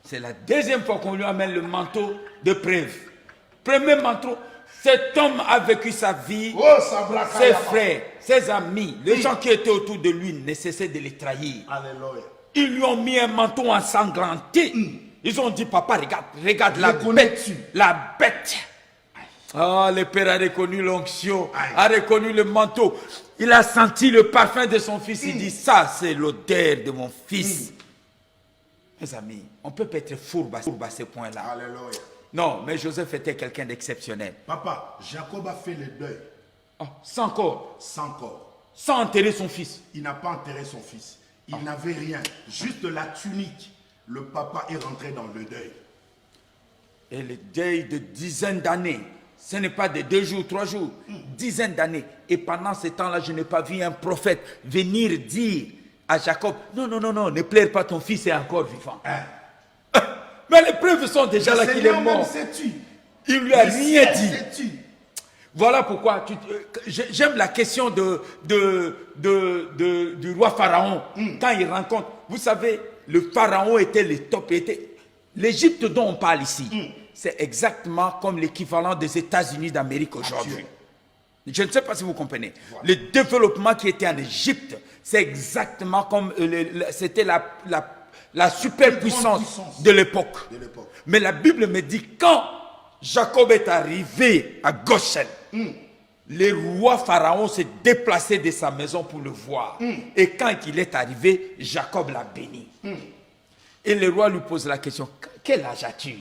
C'est la deuxième fois qu'on lui amène le manteau de preuve. Premier manteau. Cet homme a vécu sa vie, ses frères, ses amis, les gens qui étaient autour de lui ne cessaient de les trahir. Alléluia. Ils lui ont mis un manteau ensanglanté. Ils ont dit, papa, regarde la bête. La bête. Ah, le père a reconnu l'onction, a reconnu le manteau. Il a senti le parfum de son fils. Il dit, ça, c'est l'odeur de mon fils. Mes amis, on ne peut pas être fourbe à ce point-là. Alléluia. Non, mais Joseph était quelqu'un d'exceptionnel. Papa, Jacob a fait le deuil. Oh, sans corps. Sans corps. Sans enterrer son fils. Il n'a pas enterré son fils. Il n'avait rien. Juste la tunique. Le papa est rentré dans le deuil. Et le deuil de dizaines d'années. Ce n'est pas de 2 jours, 3 jours. Dizaines d'années. Et pendant ce temps-là, je n'ai pas vu un prophète venir dire à Jacob, non, ne pleure pas, ton fils est encore vivant. Mais les preuves sont déjà là qu'il est mort. Il lui a rien dit. Voilà pourquoi j'aime la question du roi Pharaon. Quand il rencontre, vous savez, le Pharaon était le top. L'Égypte dont on parle ici, c'est exactement comme l'équivalent des États-Unis d'Amérique aujourd'hui. Je ne sais pas si vous comprenez. Voilà. Le développement qui était en Égypte, c'est exactement comme c'était la superpuissance de l'époque. Mais la Bible me dit, quand Jacob est arrivé à Goshen, le roi Pharaon s'est déplacé de sa maison pour le voir. Et quand il est arrivé, Jacob l'a béni. Et le roi lui pose la question, quel âge as-tu?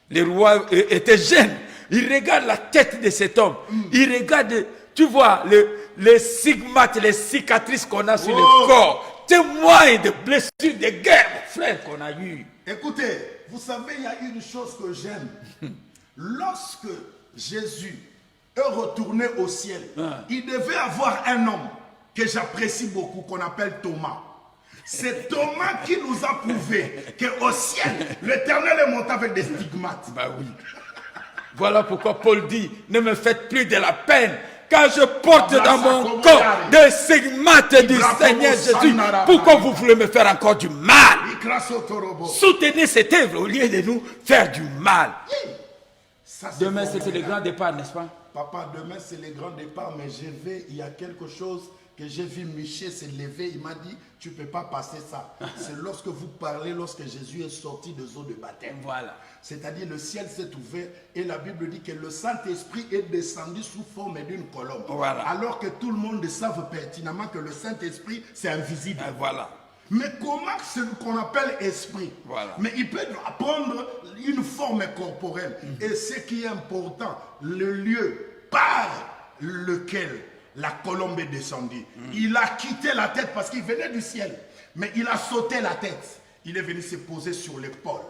Le roi était jeune. Il regarde la tête de cet homme. Il regarde, tu vois, les stigmates, les cicatrices qu'on a sur le corps. Témoigne de blessures, de guerres, frère, qu'on a eues. Écoutez, vous savez, il y a une chose que j'aime. Lorsque Jésus est retourné au ciel, il devait avoir un homme que j'apprécie beaucoup, qu'on appelle Thomas. C'est Thomas qui nous a prouvé qu'au ciel, l'Éternel est monté avec des stigmates. Bah oui. Voilà pourquoi Paul dit, ne me faites plus de la peine, car je porte dans mon corps des stigmates du Seigneur Jésus. Pourquoi vous voulez me faire encore du mal? Soutenez cette œuvre au lieu de nous faire du mal. Demain, c'est le grand départ, n'est-ce pas? Papa, demain, c'est le grand départ, mais il y a quelque chose que j'ai vu Michel se lever. Il m'a dit, tu ne peux pas passer ça. C'est lorsque vous parlez, lorsque Jésus est sorti des eaux de baptême. Voilà. C'est-à-dire le ciel s'est ouvert et la Bible dit que le Saint-Esprit est descendu sous forme d'une colombe. Voilà. Alors que tout le monde savent pertinemment que le Saint-Esprit, c'est invisible. Et voilà. Mais comment ce qu'on appelle esprit? Voilà. Mais il peut prendre une forme corporelle. Et ce qui est important, le lieu par lequel la colombe est descendue. Il a quitté la tête parce qu'il venait du ciel. Mais il a sauté la tête. Il est venu se poser sur l'épaule.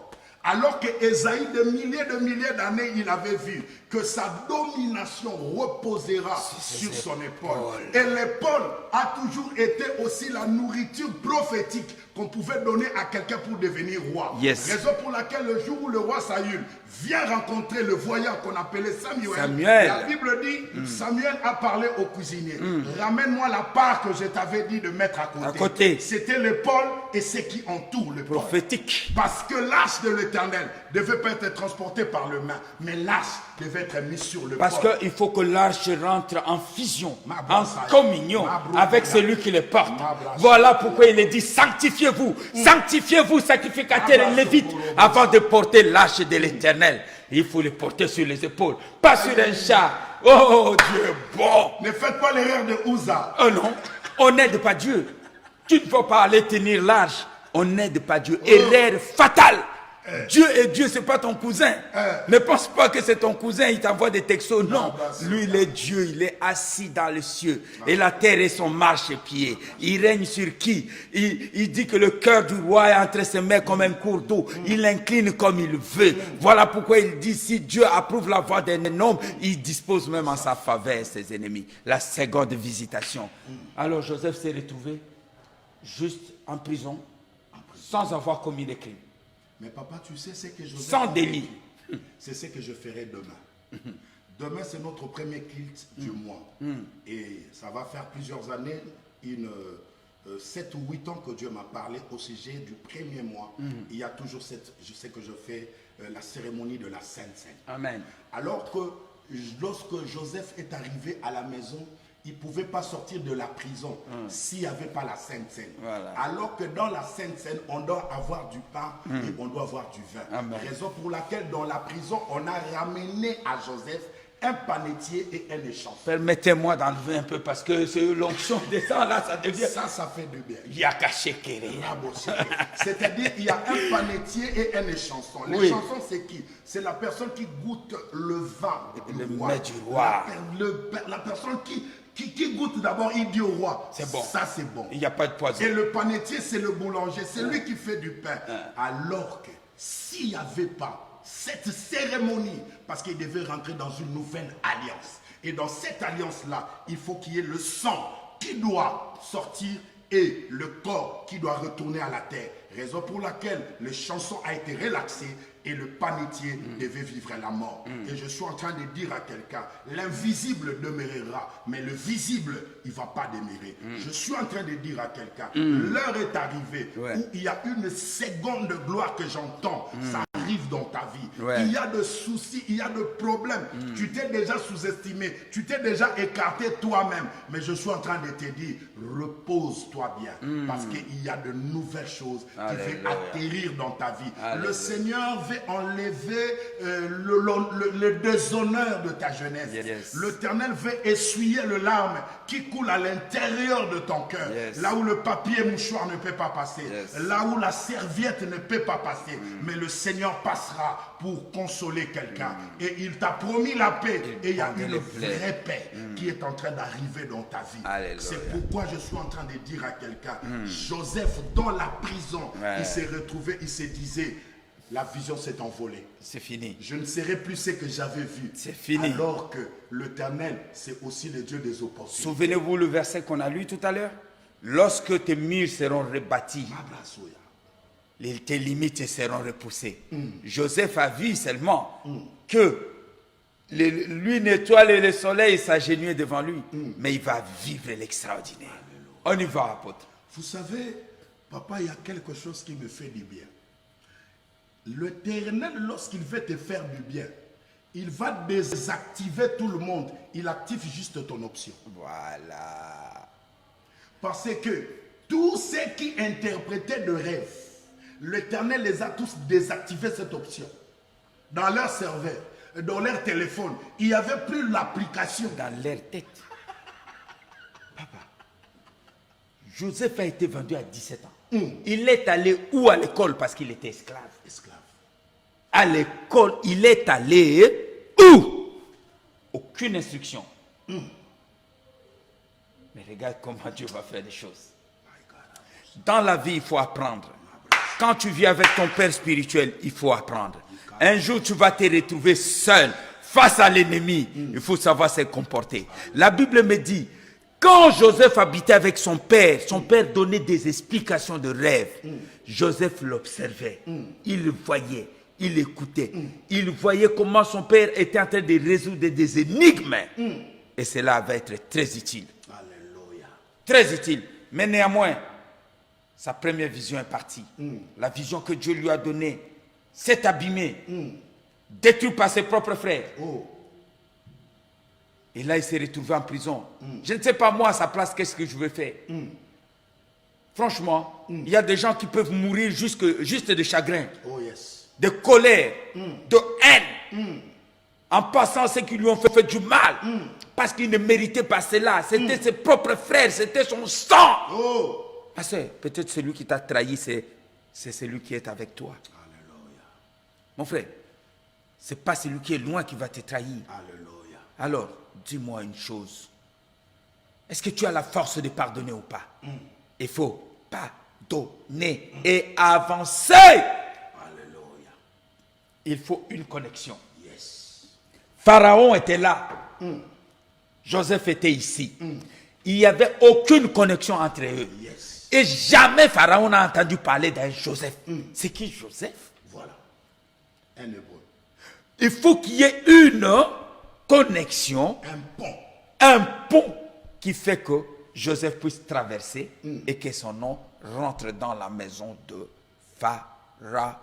Alors que Ésaïe, de milliers d'années, il avait vu que sa domination reposera sur son épaule. Et l'épaule a toujours été aussi la nourriture prophétique qu'on pouvait donner à quelqu'un pour devenir roi. Raison pour laquelle le jour où le roi Saül vient rencontrer le voyant qu'on appelait Samuel, la Bible dit, Samuel a parlé au cuisinier. Ramène-moi la part que je t'avais dit de mettre à côté. C'était l'épaule et ce qui entoure l'épaule. Prophétique. Parce que l'arche de l'Éternel ne devait pas être transportée par le main, mais l'arche devait être mise sur l'épaule. Parce qu'il faut que l'arche rentre en fusion, en communion avec celui qui le porte. Voilà pourquoi il est dit, sanctifiez-vous, sanctifiez-vous, sacrificateurs et lévites, avant de porter l'arche de l'Éternel. Il faut le porter sur les épaules, pas sur un char. Oh Dieu, bon. Ne faites pas l'erreur de Uza. Oh non, on n'aide pas Dieu. Tu ne peux pas aller tenir l'arche. On n'aide pas Dieu. Erreur fatale. Dieu est Dieu, c'est pas ton cousin. Ne pense pas que c'est ton cousin, il t'envoie des textos. Non, lui il est Dieu, il est assis dans les cieux. Et la terre est son marchepied. Il règne sur qui? Il dit que le cœur du roi est entre ses mains comme un cours d'eau. Il l'incline comme il veut. Voilà pourquoi il dit, si Dieu approuve la voix d'un homme, il dispose même en sa faveur ses ennemis. La seconde visitation. Alors Joseph s'est retrouvé juste en prison, sans avoir commis des crimes. Mais papa, tu sais ce que je sans délit. C'est ce que je ferai demain. Demain, c'est notre premier culte du mois. Et ça va faire plusieurs années, 7 ou 8 ans que Dieu m'a parlé au sujet du premier mois. Il y a toujours je sais que je fais la cérémonie de la Sainte Seine. Amen. Alors que lorsque Joseph est arrivé à la maison, il ne pouvait pas sortir de la prison s'il n'y avait pas la Sainte Seine. Voilà. Alors que dans la Sainte Seine, on doit avoir du pain et on doit avoir du vin. Amen. Raison pour laquelle dans la prison, on a ramené à Joseph un panetier et un échange. Permettez-moi d'enlever un peu parce que c'est l'onction descend là, ça devient... Ça fait du bien. Il y a caché Kéré. C'est-à-dire il y a un panetier et un échanson. L'échanson c'est qui? C'est la personne qui goûte le vin du roi. Du roi. La personne qui goûte d'abord, il dit au roi, c'est bon. Ça c'est bon. Il n'y a pas de poison. Et le panetier c'est le boulanger, c'est lui qui fait du pain. Alors que s'il n'y avait pas cette cérémonie, parce qu'il devait rentrer dans une nouvelle alliance. Et dans cette alliance-là, il faut qu'il y ait le sang qui doit sortir et le corps qui doit retourner à la terre. Raison pour laquelle le chanson a été relaxé et le panetier devait vivre la mort. Et je suis en train de dire à quelqu'un, l'invisible demeurera, mais le visible, il ne va pas demeurer. Je suis en train de dire à quelqu'un, l'heure est arrivée où il y a une seconde de gloire que j'entends. Ça arrive dans ta vie. Il y a de soucis, il y a de problèmes. Tu t'es déjà sous-estimé, tu t'es déjà écarté toi-même. Mais je suis en train de te dire, repose-toi bien. Parce qu'il y a de nouvelles choses qui vont atterrir dans ta vie. Le Seigneur veut enlever le déshonneur de ta jeunesse. L'Éternel veut essuyer le larme qui coule à l'intérieur de ton cœur. Là où le papier mouchoir ne peut pas passer. Là où la serviette ne peut pas passer. Mais le Seigneur passera pour consoler quelqu'un. Et il t'a promis la paix. Et il y a une vraie paix qui est en train d'arriver dans ta vie. C'est pourquoi je suis en train de dire à quelqu'un, Joseph dans la prison, il s'est retrouvé, il se disait, la vision s'est envolée. C'est fini. Je ne serai plus ce que j'avais vu. C'est fini. Alors que l'Éternel, c'est aussi le Dieu des opportunités. Souvenez-vous le verset qu'on a lu tout à l'heure? Lorsque tes murs seront rebâtis, tes limites seront repoussées. Joseph a vu seulement que lune, étoile et le soleil s'agenouillaient devant lui. Mais il va vivre l'extraordinaire. On y va, apôtre. Vous savez, papa, il y a quelque chose qui me fait du bien. L'Éternel, lorsqu'il veut te faire du bien, il va désactiver tout le monde. Il active juste ton option. Voilà. Parce que tous ceux qui interprétaient de rêves, l'Éternel les a tous désactivé cette option. Dans leur serveur, dans leur téléphone, il n'y avait plus l'application. Dans leur tête. Papa, Joseph a été vendu à 17 ans. Il est allé où à l'école parce qu'il était esclave. À l'école, il est allé où? Aucune instruction. Mais regarde comment Dieu va faire des choses. Dans la vie, il faut apprendre. Quand tu vis avec ton père spirituel, il faut apprendre. Un jour, tu vas te retrouver seul face à l'ennemi. Il faut savoir se comporter. La Bible me dit, quand Joseph habitait avec son père donnait des explications de rêve. Joseph l'observait. Il le voyait. Il écoutait. Il voyait comment son père était en train de résoudre des énigmes. Et cela va être très utile. Alléluia. Très utile. Mais néanmoins, sa première vision est partie. La vision que Dieu lui a donnée s'est abîmée. Détruit par ses propres frères. Et là, il s'est retrouvé en prison. Je ne sais pas moi, à sa place, qu'est-ce que je veux faire. Franchement, il y a des gens qui peuvent mourir juste de chagrin, de colère, de haine, en passant ceux qui lui ont fait du mal, parce qu'il ne méritait pas cela. C'était ses propres frères, c'était son sang. Parce que peut-être celui qui t'a trahi, c'est celui qui est avec toi. Mon frère, ce n'est pas celui qui est loin qui va te trahir. Alléluia. Alors, dis-moi une chose. Est-ce que tu as la force de pardonner ou pas? Il faut pardonner et avancer. Alléluia. Il faut une connexion. Yes. Pharaon était là. Joseph était ici. Il n'y avait aucune connexion entre eux. Yes. Et jamais Pharaon n'a entendu parler d'un Joseph. C'est qui Joseph? Voilà. Un hébreu. Il faut qu'il y ait une connexion, un pont qui fait que Joseph puisse traverser et que son nom rentre dans la maison de Pharaon.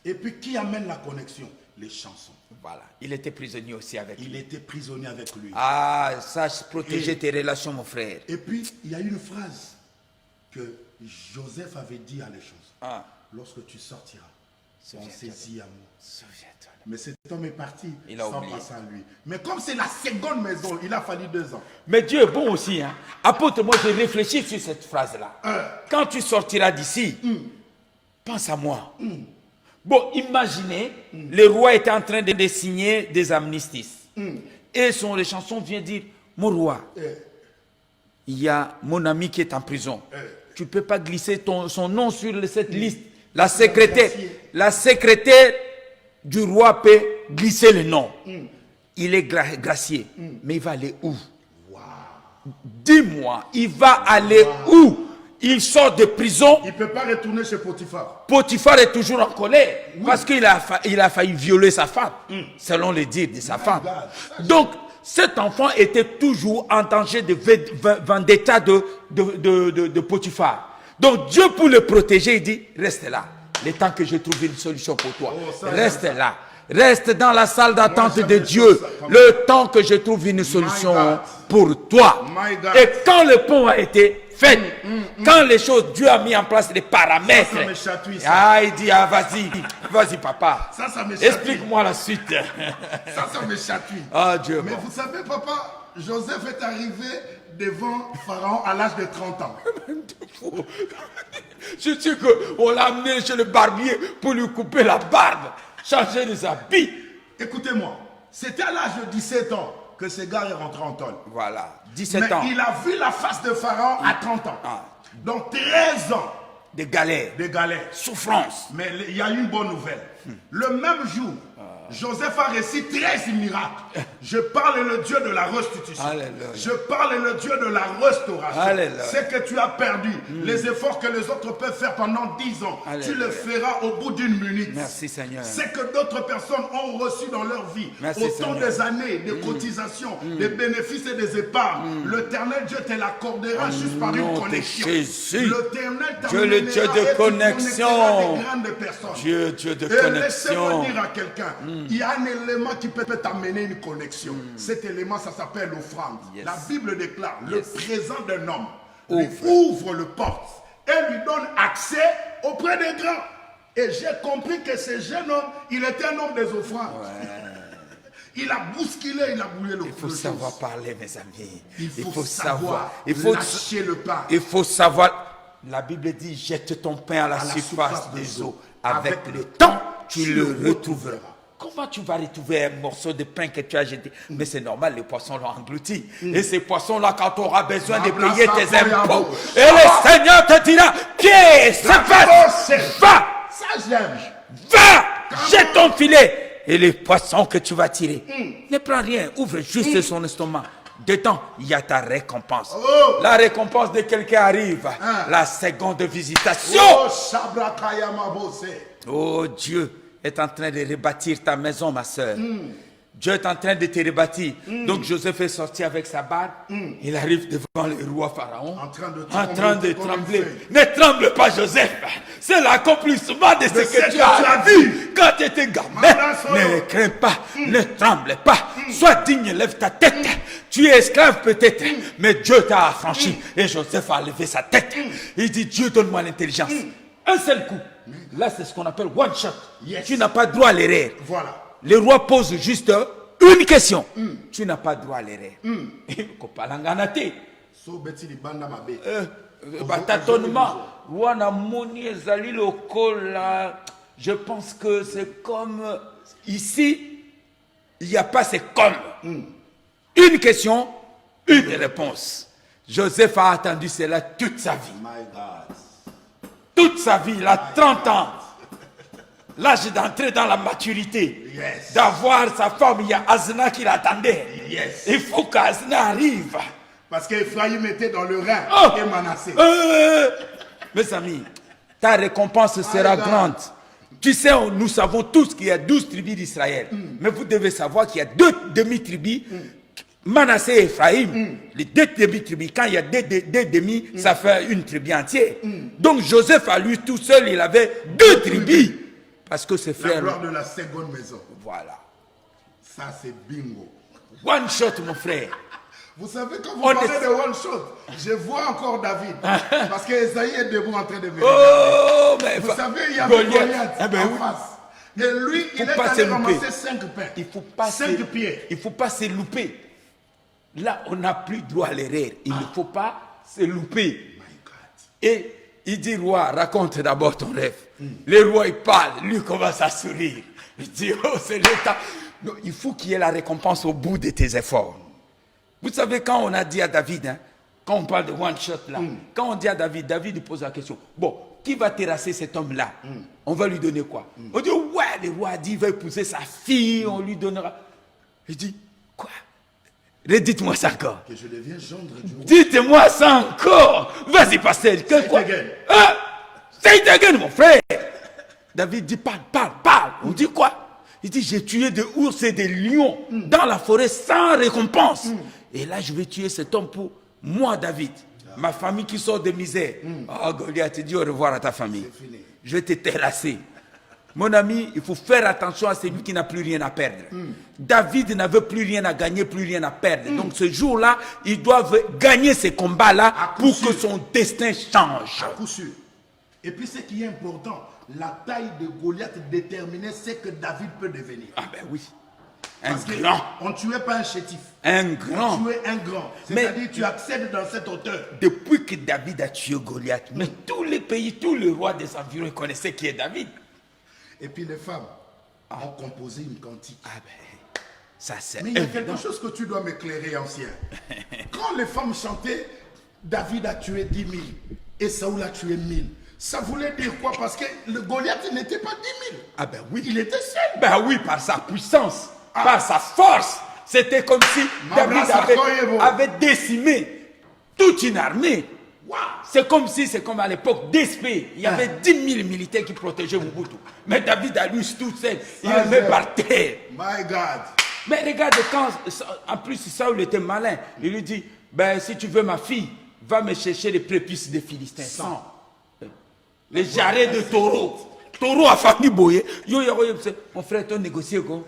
Et puis qui amène la connexion? Les chansons. Voilà, il était prisonnier aussi avec lui. Il était prisonnier avec lui. Ah, sache protéger tes relations, mon frère. Et puis, il y a une phrase que Joseph avait dit à les choses. Lorsque tu sortiras, pensez-y à moi. Mais cet homme est parti sans passer à lui. Mais comme c'est la seconde maison, il a fallu 2 ans. Mais Dieu est bon aussi. Hein? Apôtre, moi, je réfléchis sur cette phrase-là. Quand tu sortiras d'ici, pense à moi. Bon, imaginez, le roi était en train de signer des amnisties. Et les chansons vient dire, mon roi, il y a mon ami qui est en prison. Tu ne peux pas glisser son nom sur cette liste. La secrétaire du roi peut glisser le nom. Il est gracié. Mais il va aller où? Dis-moi, il va aller où? Il sort de prison. Il ne peut pas retourner chez Potiphar. Potiphar est toujours en colère parce qu'il a failli violer sa femme, selon les dires de sa femme. Donc, cet enfant était toujours en danger de vendetta de Potiphar. Donc, Dieu, pour le protéger, il dit, reste là. Le temps que je trouve une solution pour toi. Reste là. Reste dans la salle d'attente de Dieu. Le temps que je trouve une solution pour toi. Et quand le pont a été fait, quand les choses, Dieu a mis en place les paramètres. Ça me chatouille, ça. Ah, il dit, ah, vas-y papa. Ça me chatouille. Explique-moi la suite. Ça me chatouille. Ah, Dieu. Mais vous savez, papa, Joseph est arrivé devant Pharaon à l'âge de 30 ans. Je suis sûr qu'on l'a amené chez le barbier pour lui couper la barbe, changer les habits. Écoutez-moi, c'était à l'âge de 17 ans que ce gars est rentré en tôle. Voilà, 17 ans. Mais il a vu la face de Pharaon à 30 ans. Donc 13 ans. Des galères. Des galères. Souffrance. Mais il y a une bonne nouvelle. Le même jour, Joseph a réussi 13 miracles. Je parle le Dieu de la restitution. Alléluia. Je parle le Dieu de la restauration. Alléluia. Ce que tu as perdu, les efforts que les autres peuvent faire pendant 10 ans, Alléluia. tu le feras au bout d'une minute. Merci Seigneur. Ce que d'autres personnes ont reçu dans leur vie, Merci, autant Seigneur. des années, de cotisations, des bénéfices et des épargnes, l'Éternel Dieu te l'accordera juste par une connexion. L'Éternel Dieu le Dieu de connexion. Des grandes personnes. Dieu de Et connexion. laissez-moi dire à quelqu'un, il y a un élément qui peut t'amener une connexion. Cet élément, ça s'appelle l'offrande. Yes. La Bible déclare, le présent d'un homme Ouvre. lui ouvre le porte et lui donne accès auprès des grands. Et j'ai compris que ce jeune homme, il était un homme des offrandes. Il a bousculé, il a boulé le Il faut savoir parler, mes amis. Il faut savoir lâcher le pain. Il faut savoir. La Bible dit, jette ton pain à la surface des eaux. Avec le temps, tu le retrouveras. Comment tu vas retrouver un morceau de pain que tu as jeté? Mais c'est normal, les poissons l'ont englouti. Et ces poissons-là, quand tu auras besoin de payer tes impôts, et le Seigneur te dira, qu'est-ce que va, Ça, j'aime. va, jette ton filet. Et les poissons que tu vas tirer, ne prends rien, ouvre juste son estomac. Dedans, il y a ta récompense. La récompense de quelqu'un arrive. La seconde visitation. Oh, Dieu est en train de rebâtir ta maison, ma soeur. Dieu est en train de te rebâtir. Donc Joseph est sorti avec sa barbe. Il arrive devant le roi Pharaon. En train de trembler. Ne tremble pas, Joseph. C'est l'accomplissement de ce que tu as vu quand tu étais gamin. Ne crains pas. Ne tremble pas. Sois digne, lève ta tête. Tu es esclave peut-être, mais Dieu t'a affranchi. Et Joseph a levé sa tête. Il dit, Dieu, donne-moi l'intelligence. Un seul coup. Là, c'est ce qu'on appelle one shot. Tu n'as pas droit à l'erreur. Voilà. Le roi pose juste une question. Tu n'as pas droit à l'erreur. Tâtonnement. Wana moni ezali lokola Je pense que c'est comme ici, il n'y a pas c'est comme. Une question, une réponse. Joseph a attendu cela toute sa vie. My God. Toute sa vie, il a 30 ans. L'âge d'entrer dans la maturité. Yes. D'avoir sa femme, il y a Azna qui l'attendait. Yes. Il faut qu'Azna arrive. Parce qu'Ephraïm était dans le Rhin et Manassé. Mes amis, ta récompense sera grande. Tu sais, nous savons tous qu'il y a 12 tribus d'Israël. Mais vous devez savoir qu'il y a 2 demi-tribus. Manassé et Ephraïm, les 2 demi-tribus. Quand il y a 2 demi, ça fait une tribu entière. Donc Joseph, à lui tout seul, il avait 2 tribus. Parce que ses frères... La gloire de la seconde maison. Voilà. Ça, c'est bingo. One shot, mon frère. Vous savez, quand vous parlez de one shot, je vois encore David. Parce qu'Esaïe est debout en train de me regarder. Vous savez, il y avait Goliath en face. Et lui, il est allé ramasser 5 pains. Il faut pas 5 pieds. Il ne faut pas se louper. Là, on n'a plus droit à l'erreur. Il ne faut pas se louper. My God. Et il dit, roi, raconte d'abord ton rêve. Le roi, il parle. Lui commence à sourire. Il dit, oh, c'est l'état. Il faut qu'il y ait la récompense au bout de tes efforts. Vous savez, quand on a dit à David, hein, quand on parle de one shot là, quand on dit à David, David pose la question, bon, qui va terrasser cet homme-là? On va lui donner quoi? On dit, ouais, le roi a dit, il va épouser sa fille, on lui donnera. Il dit, quoi? Redites-moi ça encore. Que je deviens gendre du roi. Dites-moi ça encore. Vas-y, pasteur. Say it again, mon frère. David dit, parle. On dit quoi? Il dit, j'ai tué des ours et des lions dans la forêt sans récompense. Et là, je vais tuer cet homme pour moi, David. Ma famille qui sort de misère. Oh, Goliath, dis au revoir à ta famille. Je vais te terrasser. Mon ami, il faut faire attention à celui qui n'a plus rien à perdre. David n'avait plus rien à gagner, plus rien à perdre. Donc ce jour-là, ils doivent gagner ces combats-là pour que son destin change. À coup sûr. Et puis ce qui est important, la taille de Goliath déterminait ce que David peut devenir. Ah ben oui. Parce qu'on ne tuait pas un chétif. Un grand. On tuait un grand. C'est-à-dire tu accèdes dans cette hauteur. Depuis que David a tué Goliath, mais tous les pays, tous les rois des environs connaissaient qui est David. Et puis les femmes ont composé une cantique. Ah ben, ça c'est mais il y a quelque chose que tu dois m'éclairer, ancien. Quand les femmes chantaient, David a tué 10 000 et Saoul a tué 1000. Ça voulait dire quoi? Parce que le Goliath n'était pas 10 000. Ah ben oui. Il était seul. Ben oui, par sa puissance, par sa force. C'était comme si David avait décimé toute une armée. Wow. C'est comme à l'époque d'Espée. Il y avait 10 000 militaires qui protégeaient Mobutu. Mais David a lui tout seul. Il le met par terre. My God. Mais regarde, quand, en plus, Saül était malin. Il lui dit, ben, si tu veux ma fille, va me chercher les prépuces des Philistins. Sans. Les jarrets de taureaux. Taureau a famille boye. Mon frère, tu as négocié quoi?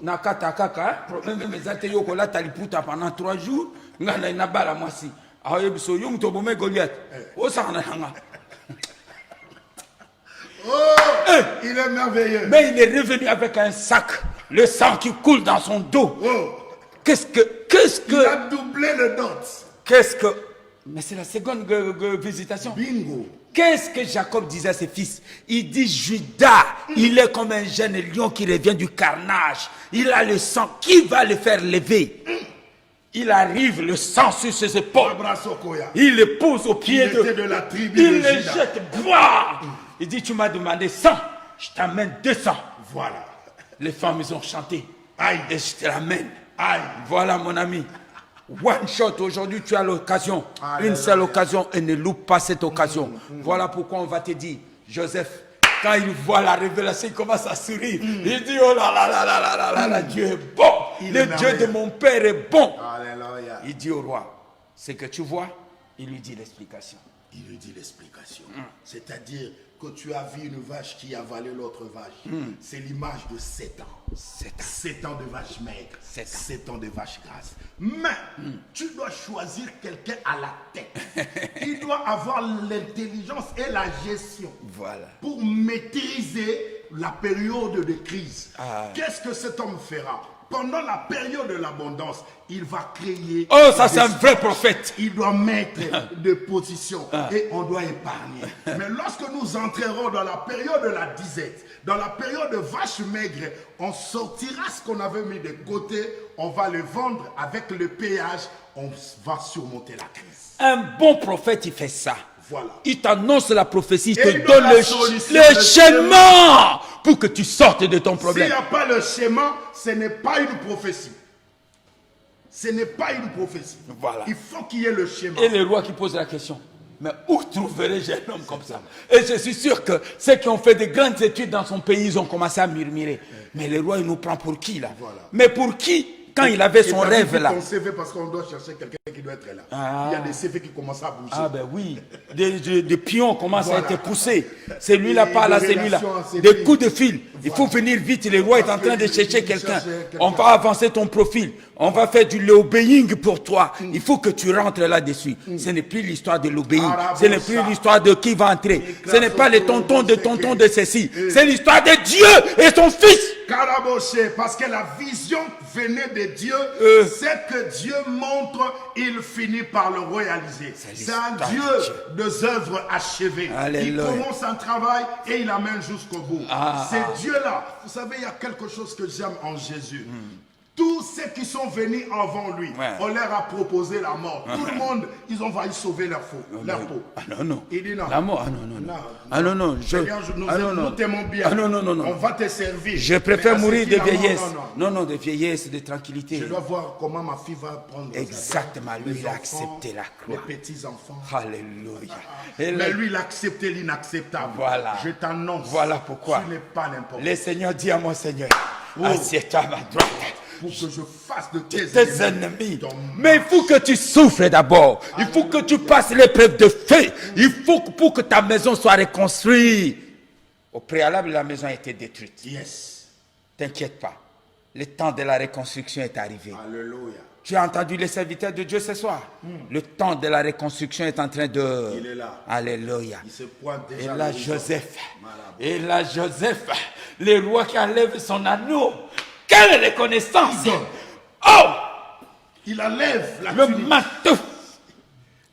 Nakata kaka. Problème mes até yoko la taliputa pendant 3 jours. Ngana na bala mwasi. Aye biso yum to bomé Goliath. O sa na hanga. Oh, il est merveilleux. Mais il est revenu avec un sac. Le sang qui coule dans son dos. Oh. Qu'est-ce que... Il a doublé le dot. Mais c'est la seconde visitation. Bingo. Qu'est-ce que Jacob disait à ses fils? Il dit, Judas, il est comme un jeune lion qui revient du carnage. Il a le sang. Qui va le faire lever? Il arrive, le sang sur ses épaules. Il le pose au pied de la tribu il de le Juda. jette. Boah. Il dit, tu m'as demandé 100. Je t'amène 200. Voilà. Les femmes, ils ont chanté. Aïe. Et je te l'amène. Aïe. Voilà, mon ami. One shot, aujourd'hui tu as l'occasion, une seule occasion et ne loupe pas cette occasion. Voilà pourquoi on va te dire, Joseph, quand il voit la révélation, il commence à sourire. Il dit, oh là là là là là là là là, Dieu est bon. Le Dieu de mon père est bon. Alléluia. Il dit au roi, ce que tu vois, il lui dit l'explication. Il lui dit l'explication. C'est-à-dire que tu as vu une vache qui a avalé l'autre vache. C'est l'image de 7 ans. 7 ans de vache maigre. 7 ans de vache grasse. Mais tu dois choisir quelqu'un à la tête. Il doit avoir l'intelligence et la gestion. Voilà. Pour maîtriser la période de crise. Qu'est-ce que cet homme fera? pendant la période de l'abondance, il va créer... Oh, ça c'est un vrai prophète. Il doit mettre des positions et on doit épargner. Mais lorsque nous entrerons dans la période de la disette, dans la période de vache maigre, on sortira ce qu'on avait mis de côté, on va le vendre avec le péage, on va surmonter la crise. Un bon prophète, il fait ça. Voilà. Il t'annonce la prophétie, il te donne le schéma pour que tu sortes de ton problème. S'il n'y a pas le schéma, ce n'est pas une prophétie. Ce n'est pas une prophétie. Voilà. Il faut qu'il y ait le schéma. Et le roi qui pose la question, mais où trouverai-je un homme comme ça? Et je suis sûr que ceux qui ont fait de grandes études dans son pays, ils ont commencé à murmurer. Mais le roi, il nous prend pour qui là? Voilà. Mais pour qui? Quand il avait son rêve là. Ton CV parce qu'on doit chercher quelqu'un qui doit être là. Ah. Il y a des CV qui commencent à bouger. Ah ben oui. Des pions commencent à être poussés. C'est lui là, pas là, c'est lui là. Des coups de fil. Il faut venir vite. Le roi est en train de chercher quelqu'un. On va avancer ton profil. On va faire du lobbying pour toi. Il faut que tu rentres là-dessus. Ce n'est plus l'histoire de lobbying. Ce n'est plus l'histoire de qui va entrer. Ce n'est pas les tontons de ceci. C'est l'histoire de Dieu et son fils. Caraboché, parce que la vision venait de Dieu, c'est que Dieu montre, il finit par le réaliser. C'est un Dieu des œuvres achevées. Alléluia. Il commence un travail et il amène jusqu'au bout. C'est Dieu-là. Vous savez, il y a quelque chose que j'aime en Jésus. Tous ceux qui sont venus avant lui, on leur a proposé la mort. Tout le monde, ils ont failli sauver leur peau. Ah non, non. Il dit non. La mort, ah non, non, non. Ah non, non. Nous t'aimons bien. Ah non, non, non, non. On va te servir. Je préfère mourir de vieillesse. Non, non, de vieillesse, de tranquillité. Je dois voir comment ma fille va prendre. Exactement. Lui, il a accepté la croix. Les petits-enfants. Alléluia. Mais lui, il a accepté l'inacceptable. Voilà. Je t'annonce. Voilà pourquoi. Tu n'es pas n'importe. Le Seigneur dit à mon Seigneur, assieds-toi à ma droite. Pour que je fasse de tes ennemis. Mais il faut que tu souffres d'abord. Il faut que tu passes l'épreuve de feu. Il faut que pour que ta maison soit reconstruite. Au préalable, la maison a été détruite. Yes. T'inquiète pas. Le temps de la reconstruction est arrivé. Alléluia. Tu as entendu les serviteurs de Dieu ce soir? Le temps de la reconstruction est en train de... Il est là. Alléluia. Il se pointe déjà. Et là, Joseph. Et là, Joseph, le roi qui enlève son anneau. Quelle reconnaissance! Oh! Il enlève la le tunique. manteau.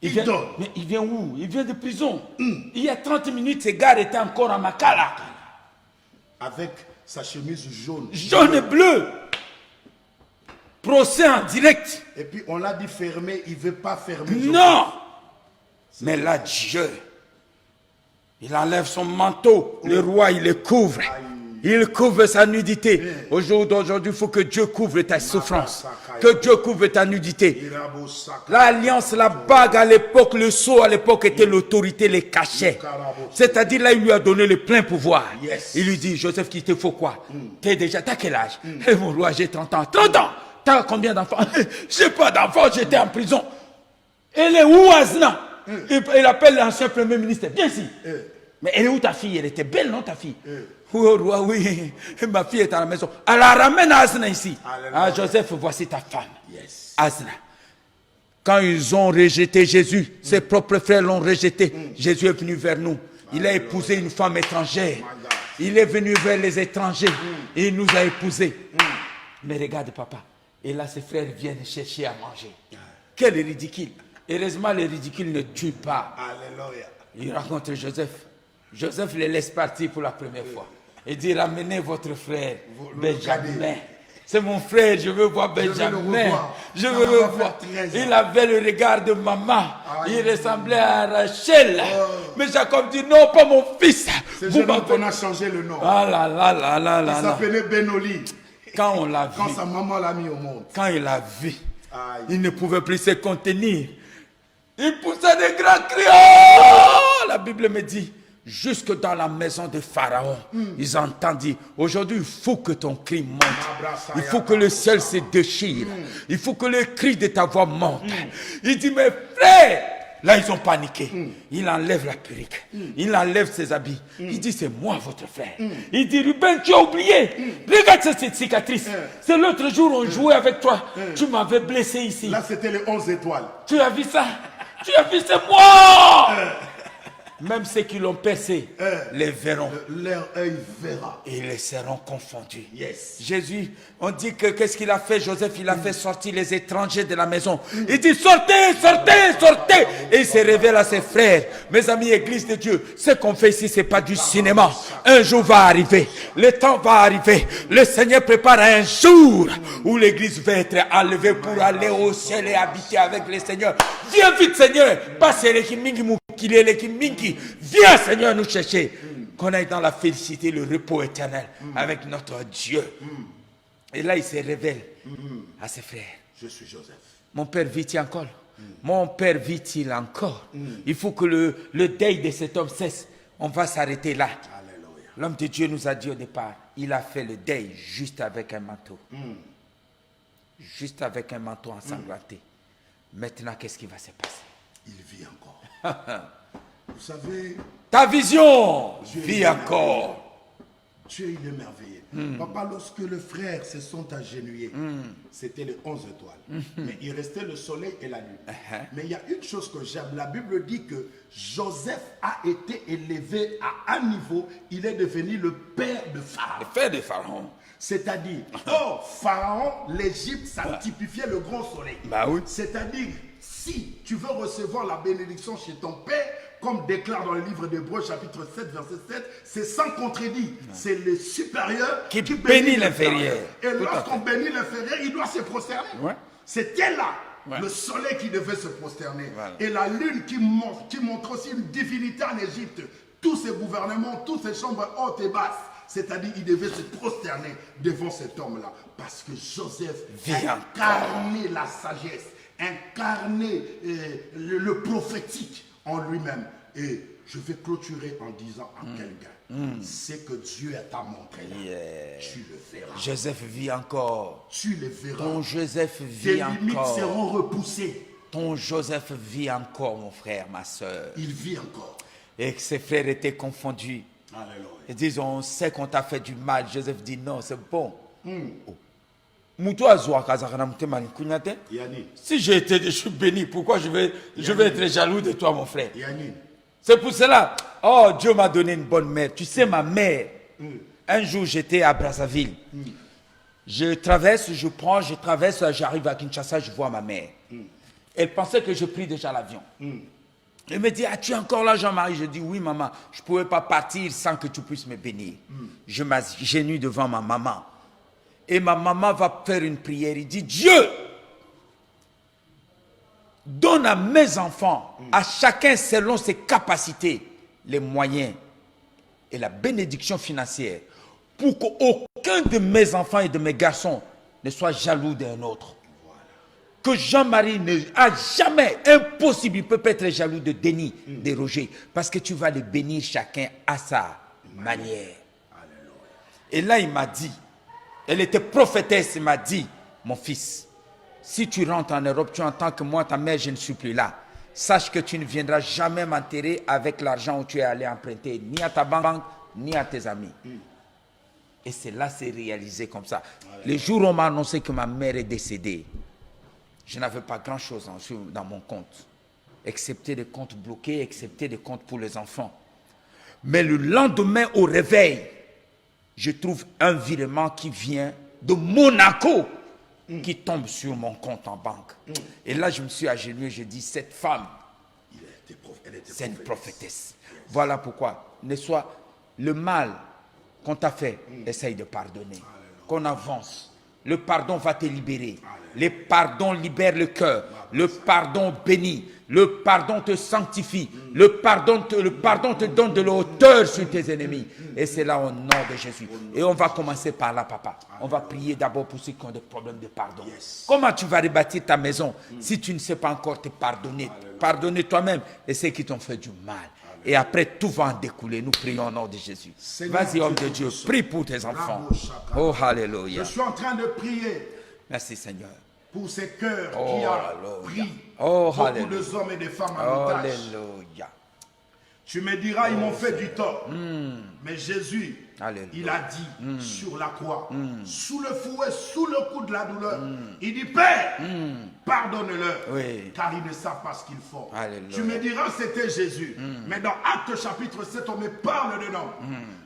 Il donne. Mais il vient où? Il vient de prison. Il y a 30 minutes, ce gars était encore à Makala. Avec sa chemise jaune. Jaune et bleu. Procès en direct. Et puis on l'a dit fermer, il ne veut pas fermer. Non! Mais là, Dieu, il enlève son manteau. Le roi, il le couvre. Il couvre sa nudité. Au jour d'aujourd'hui, il faut que Dieu couvre ta souffrance. Que Dieu couvre ta nudité. L'alliance, la bague à l'époque, le sceau à l'époque était l'autorité, les cachets. C'est-à-dire là, il lui a donné le plein pouvoir. Il lui dit, Joseph, qu'il te faut quoi? T'as quel âge? Eh mon roi, j'ai 30 ans. 30 ans? T'as combien d'enfants? J'ai pas d'enfants, j'étais en prison. Elle est où, Azna? Il appelle l'ancien premier ministre. Viens ici. Mais elle est où ta fille? Elle était belle, non, ta fille? Oui, au roi, oui. Ma fille est à la maison. Elle la ramène Azna ici. Ah, Joseph, voici ta femme. Azna. Quand ils ont rejeté Jésus, ses propres frères l'ont rejeté. Jésus est venu vers nous. Il a épousé une femme étrangère. Il est venu vers les étrangers. Et il nous a épousés. Mais regarde, papa. Et là, ses frères viennent chercher à manger. Quel ridicule. Heureusement, le ridicule ne tue pas. Alléluia. Il rencontre Joseph. Joseph les laisse partir pour la première fois. Il dit, ramenez votre frère, Benjamin. C'est mon frère, je veux voir Benjamin. Je veux le voir. Il avait le regard de maman. Il ressemblait à Rachel. Mais Jacob dit, non, pas mon fils. C'est jeune homme qu'on a changé le nom. Ah là là là là là. Il s'appelait Benoli. Quand on l'a vu. Quand sa maman l'a mis au monde. Quand il l'a vu, il ne pouvait plus se contenir. Il poussait des grands cris. Oh! La Bible me dit, jusque dans la maison de Pharaon, ils entendent. Aujourd'hui, il faut que ton cri monte. Il faut que le ciel se déchire. Il faut que le cri de ta voix monte. Il dit, mes frères, là ils ont paniqué. Il enlève la perruque. Il enlève ses habits. Il dit, c'est moi votre frère. Il dit, Ruben, tu as oublié. Regarde cette cicatrice. C'est l'autre jour on jouait avec toi. Tu m'avais blessé ici. Là c'était les 11 étoiles. Tu as vu ça? Tu as vu, c'est moi. Même ceux qui l'ont percé les verront. Leur œil verra. Et ils les seront confondus. Yes. Jésus, on dit que qu'est-ce qu'il a fait? Joseph, il a fait sortir les étrangers de la maison. Il dit sortez, sortez, sortez. Et il se révèle à ses frères. Mes amis, Église de Dieu, ce qu'on fait ici, c'est pas du cinéma. Un jour va arriver. Le temps va arriver. Le Seigneur prépare un jour où l'Église va être enlevée pour aller au ciel et habiter avec le Seigneur. Viens vite, Seigneur. Passez les kimingi moukile, les kimingi. Viens, Seigneur, nous chercher. Qu'on aille dans la félicité, le repos éternel avec notre Dieu. Et là, il se révèle à ses frères. Je suis Joseph. Mon père vit-il encore? Mon père vit-il encore? Il faut que le deuil de cet homme cesse. On va s'arrêter là. Alléluia. L'homme de Dieu nous a dit au départ, il a fait le deuil juste avec un manteau. Juste avec un manteau ensanglanté. Maintenant, qu'est-ce qui va se passer? Il vit encore. Vous savez, ta vision vit encore. Dieu, il est merveilleux. Papa, lorsque les frères se sont agenouillés, c'était les 11 étoiles. Mais il restait le soleil et la lune. Mais il y a une chose que j'aime. La Bible dit que Joseph a été élevé à un niveau. Il est devenu le père de Pharaon. Le père de Pharaon. C'est-à-dire, Pharaon, l'Égypte, ça typifiait le grand soleil. Bah oui. C'est-à-dire, si tu veux recevoir la bénédiction chez ton père, comme déclare dans le livre d'Hébreux, chapitre 7, verset 7, c'est sans contredit. C'est le supérieur qui bénit l'inférieur. Et lorsqu'on bénit l'inférieur, il doit se prosterner. Ouais. C'était là le soleil qui devait se prosterner. Voilà. Et la lune qui montre aussi une divinité en Égypte. Tous ces gouvernements, toutes ces chambres hautes et basses. C'est-à-dire qu'il devait se prosterner devant cet homme-là. Parce que Joseph incarnait la sagesse, incarnait le prophétique en lui-même. Et je vais clôturer en disant à quelqu'un, c'est que Dieu t'a montré là, tu le verras. Joseph vit encore. Tu le verras. Ton Joseph vit encore. Tes limites seront repoussées. Ton Joseph vit encore, mon frère, ma soeur. Il vit encore. Et que ses frères étaient confondus. Alléluia. Ils disent, on sait qu'on t'a fait du mal. Joseph dit, non, c'est bon. Si je suis béni, pourquoi je vais être jaloux de toi, mon frère? C'est pour cela. Oh, Dieu m'a donné une bonne mère. Tu sais, ma mère, un jour j'étais à Brazzaville. Je traverse, j'arrive à Kinshasa, je vois ma mère. Elle pensait que je pris déjà l'avion. Elle me dit, tu es encore là, Jean-Marie? Je dis, oui, maman, je ne pouvais pas partir sans que tu puisses me bénir. Je m'agenouille devant ma maman. Et ma maman va faire une prière. Il dit, Dieu, donne à mes enfants, à chacun selon ses capacités, les moyens et la bénédiction financière pour qu'aucun de mes enfants et de mes garçons ne soit jaloux d'un autre. Que Jean-Marie ne a jamais, impossible, il ne peut pas être jaloux de Denis, de Roger, parce que tu vas les bénir chacun à sa manière. Et là, il m'a dit, elle était prophétesse, il m'a dit, mon fils, si tu rentres en Europe, tu entends que moi, ta mère, je ne suis plus là. Sache que tu ne viendras jamais m'enterrer avec l'argent où tu es allé emprunter, ni à ta banque, ni à tes amis. Et c'est là, c'est réalisé comme ça. Le jour où on m'a annoncé que ma mère est décédée, je n'avais pas grand-chose dans mon compte, excepté des comptes bloqués, excepté des comptes pour les enfants. Mais le lendemain, au réveil, je trouve un virement qui vient de Monaco, qui tombe sur mon compte en banque. Et là, je me suis agenouillé, je dis, cette femme, c'est une prophétesse. Voilà pourquoi, ne soit le mal qu'on t'a fait, essaye de pardonner. Qu'on avance. Le pardon va te libérer. Le pardon libère le cœur. Le pardon bénit. Le pardon te sanctifie. Le pardon te donne de la hauteur sur tes ennemis. Et c'est là au nom de Jésus. Et on va commencer par là, papa. On va prier d'abord pour ceux qui ont des problèmes de pardon. Comment tu vas rebâtir ta maison si tu ne sais pas encore te pardonner? Pardonner toi-même et ceux qui t'ont fait du mal. Et après, tout va en découler. Nous prions au nom de Jésus. Vas-y, homme de Dieu, prie pour tes enfants. Oh, alléluia. Je suis en train de prier. Merci, Seigneur. Pour ces cœurs qui ont pris beaucoup de hommes et de femmes en otage. Alléluia. Tu me diras, ils m'ont fait du tort. Mais Jésus, Alléluia. il a dit sur la croix, sous le fouet, sous le coup de la douleur, il dit, Père, pardonne-leur, Oui. car ils ne savent pas ce qu'ils font. Alléluia. Tu me diras, c'était Jésus. Mais dans Actes chapitre 7, on me parle de nom.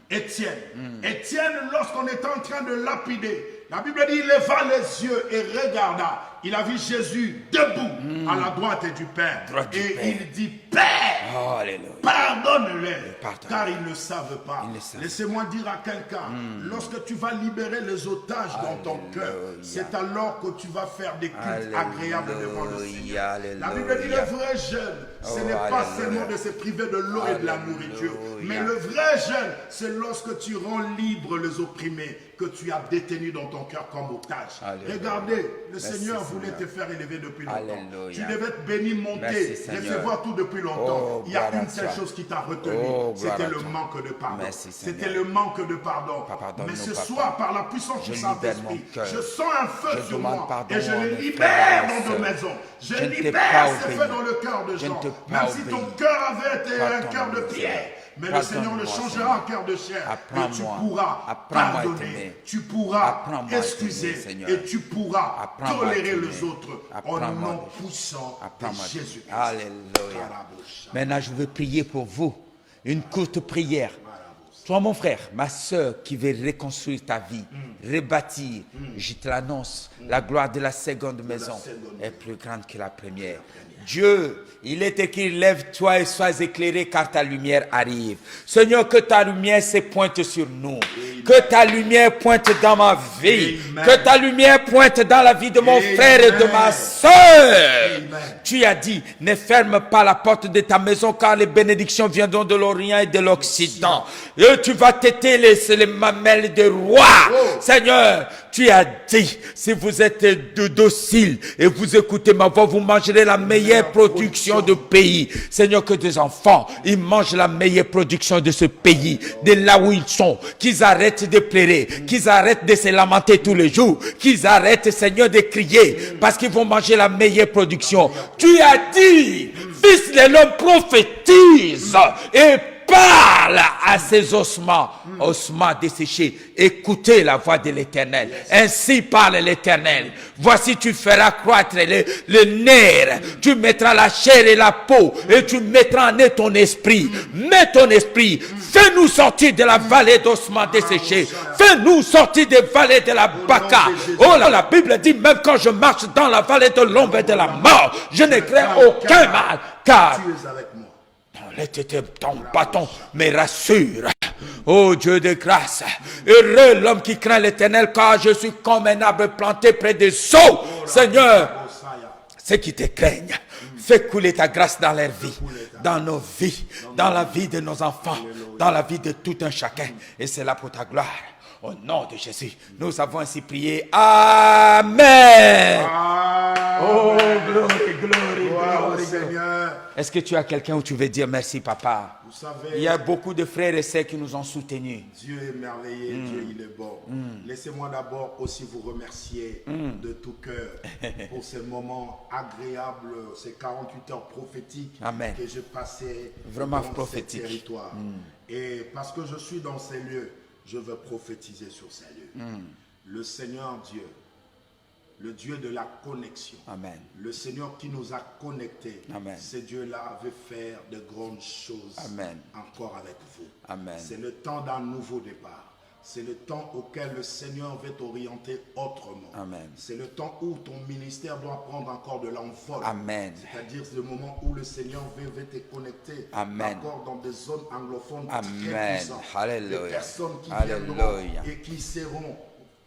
Étienne. Étienne, lorsqu'on était en train de lapider, la Bible dit, il leva les yeux et regarda. Il a vu Jésus debout à la droite du Père. Il dit, Père, pardonne-les, car ils ne savent pas. Laissez-moi dire à quelqu'un, lorsque tu vas libérer les otages dans ton cœur, c'est alors que tu vas faire des cultes agréables devant le Seigneur. La Bible dit, le vrai jeûne, ce n'est pas seulement de se priver de l'eau et de la nourriture, mais le vrai jeûne, c'est lorsque tu rends libre les opprimés que tu as détenus dans ton cœur comme otage. Regardez, le Seigneur voulait te faire élever depuis longtemps. Tu devais être béni, monter, recevoir tout depuis longtemps. Il y a une seule chose qui t'a retenu, c'était le manque de pardon. C'était le manque de pardon. Mais ce soir, par la puissance du Saint-Esprit, je sens un feu sur moi et je le libère dans nos maisons. Je libère ce feu dans le cœur de gens. Même si ton cœur avait été un cœur de pierre, mais le Seigneur le changera en cœur de chair. Et tu pourras pardonner, tu pourras excuser et tu pourras tolérer les autres au nom puissant de Jésus-Christ. Alléluia. Maintenant, je veux prier pour vous. Une courte prière. Toi, mon frère, ma soeur qui veut reconstruire ta vie, rebâtir, je te l'annonce, la gloire de la seconde maison est plus grande que la première. Dieu, il est écrit, lève-toi et sois éclairé car ta lumière arrive. Seigneur, que ta lumière se pointe sur nous. Que ta lumière pointe dans ma vie. Amen. Que ta lumière pointe dans la vie de mon frère et de ma soeur. Tu as dit, ne ferme pas la porte de ta maison car les bénédictions viendront de l'Orient et de l'Occident. Et tu vas téter les mamelles des rois. Seigneur, tu as dit, si vous êtes dociles et vous écoutez ma voix, vous mangerez la meilleure production de pays. Seigneur, que des enfants, ils mangent la meilleure production de ce pays, de là où ils sont, qu'ils arrêtent de pleurer, qu'ils arrêtent de se lamenter tous les jours, qu'ils arrêtent, Seigneur, de crier, parce qu'ils vont manger la meilleure production. Tu as dit, fils de l'homme, prophétise et parle à ces ossements desséchés. Écoutez la voix de l'Éternel. Ainsi parle l'Éternel. Voici, tu feras croître le nerf. Tu mettras la chair et la peau. Et tu mettras en eux ton esprit. Mets ton esprit. Fais-nous sortir de la vallée d'ossements desséchés. Fais-nous sortir des vallées de la Baka. Oh là, la Bible dit, même quand je marche dans la vallée de l'ombre et de la mort, je ne crains aucun mal. Car tu es avec moi. ton bâton me rassure. Oh Dieu de grâce, heureux l'homme qui craint l'Éternel, car je suis comme un arbre planté près des eaux. Seigneur, ceux qui te craignent, fais couler ta grâce dans leur vie, dans nos vies, dans la vie de nos enfants, dans la vie de tout un chacun. Et c'est là pour ta gloire. Au nom de Jésus, nous avons ainsi prié. Amen. Oh, glory, Seigneur. Est-ce que tu as quelqu'un où tu veux dire merci, papa? Vous savez, il y a beaucoup de frères et sœurs qui nous ont soutenus. Dieu est merveilleux, Dieu il est bon. Laissez-moi d'abord aussi vous remercier de tout cœur pour ce moment agréable, ces 48 heures prophétiques Amen. Que j'ai passées vraiment dans prophétique. ce territoire. Et parce que je suis dans ces lieux, je veux prophétiser sur ces lieux. Le Seigneur Dieu, le Dieu de la connexion, Amen. Le Seigneur qui nous a connectés, Amen. Ce Dieu-là veut faire de grandes choses Amen. encore avec vous. Amen. C'est le temps d'un nouveau départ. C'est le temps auquel le Seigneur veut t'orienter autrement. Amen. C'est le temps où ton ministère doit prendre encore de l'envol. Amen. C'est-à-dire c'est le moment où le Seigneur veut te connecter Amen. encore dans des zones anglophones Amen. très puissantes. Alléluia. Des personnes qui Alléluia. viendront et qui seront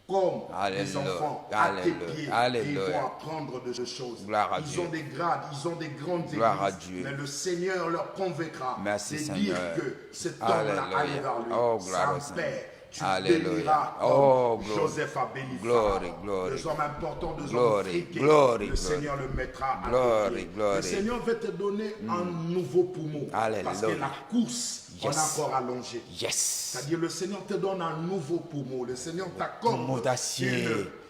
comme des enfants à tes pieds. Alléluia. Et ils vont apprendre de ces choses. Gloire à Ils Dieu. ont des grades, ils ont des grandes Gloire à églises. Dieu. Mais le Seigneur leur convaincra Merci, de Seigneur. dire que cet homme-là Alléluia. allait vers lui. Oh, gloire au Sa Seigneur. paix. Tu Alléluia. béniras comme Oh, glory. Joseph a béni Glory, Pharaon. glory. Les hommes importants, les hommes Glory, friqués, glory, le glory. Seigneur le mettra à Glory, tes pieds. glory. Le Seigneur va te donner un nouveau poumon. Alléluia. Parce que la course, on Yes. a encore allongé. Yes. C'est-à-dire le Seigneur te donne un nouveau poumon. Le Seigneur t'accorde Poumon d'acier.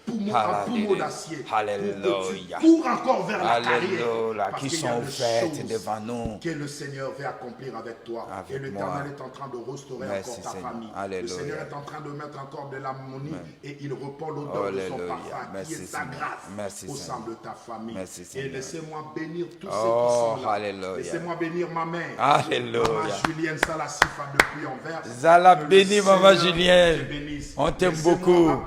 un pommeau d'acier. Alléluia. Cours encore vers la carrière. Alléluia. Parce Qui qu'il y a sont des ouvertes choses devant nous. que le Seigneur veut accomplir avec toi. Avec et l'Éternel est en train de restaurer Merci, encore ta Seigneur. famille. Alléluia. Le Seigneur est en train de mettre encore de l'harmonie et il repend l'odeur de son Alléluia. parfum Merci, qui est sa Seigneur. grâce Merci, au sein Seigneur. de ta famille. Merci, Et Seigneur. laissez-moi bénir tous ceux qui Oh, sont là. alléluia. Laissez-moi bénir ma mère. Alléluia. Maman Julienne Salassifa depuis Anvers. Zala Que le béni, Maman Seigneur Julienne. te bénisse. On t'aime Laissez-moi beaucoup.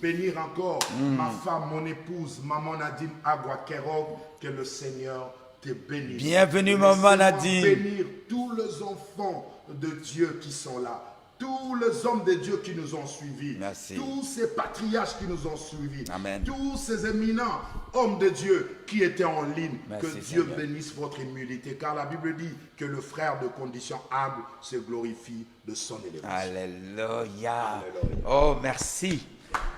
bénir encore ma femme, mon épouse, Maman Nadine Agua Kerog, que le Seigneur te bénisse. Bienvenue, Maman Laissez-moi Nadine. bénir tous les enfants de Dieu qui sont là, tous les hommes de Dieu qui nous ont suivis, Merci. tous ces patriarches qui nous ont suivis, Amen. tous ces éminents hommes de Dieu qui étaient en ligne. Merci, Que Dieu Seigneur. bénisse votre humilité, car la Bible dit que le frère de condition humble se glorifie de son élévation. Alléluia. Oh, merci.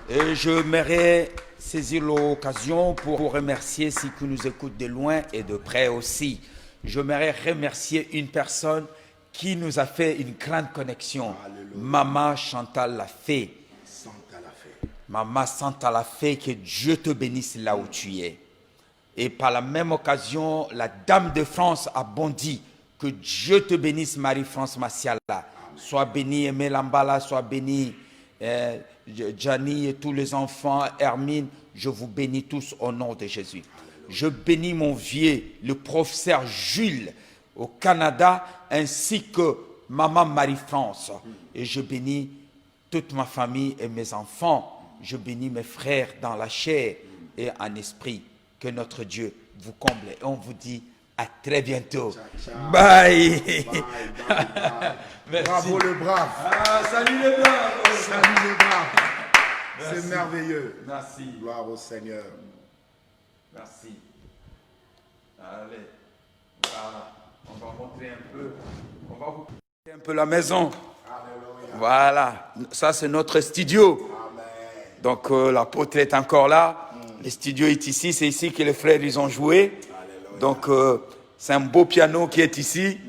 Et j'aimerais saisir l'occasion pour remercier ceux qui nous écoutent de loin et de près aussi. J'aimerais remercier une personne qui nous a fait une grande connexion. Alléluia. Maman Chantal Lafay. Santa la fée. Maman Chantal Lafay, que Dieu te bénisse là où tu es. Et par la même occasion, la Dame de France a bondi. Que Dieu te bénisse, Marie-France Massiala. Sois bénie, Aimé Lambala, sois bénie, Gianni et tous les enfants, Hermine. Je vous bénis tous au nom de Jésus. Je bénis mon vieux, le professeur Jules, au Canada, ainsi que maman Marie-France. Et je bénis toute ma famille et mes enfants. Je bénis mes frères dans la chair et en esprit. Que notre Dieu vous comble. Et on vous dit à très bientôt. Ciao. Bye. Bye, bye, bye. Merci. Bravo le brave. Ah, salut les braves. Salut les braves. Merci. C'est merveilleux. Merci. Gloire au Seigneur. Merci. Allez. Voilà. On va montrer un peu. On va vous montrer un peu la maison. Alléluia. Voilà. Ça, c'est notre studio. Amen. Donc, l'apôtre est encore là. Le studio est ici. C'est ici que les frères, ils ont joué. Alléluia. Donc, c'est un beau piano qui est ici.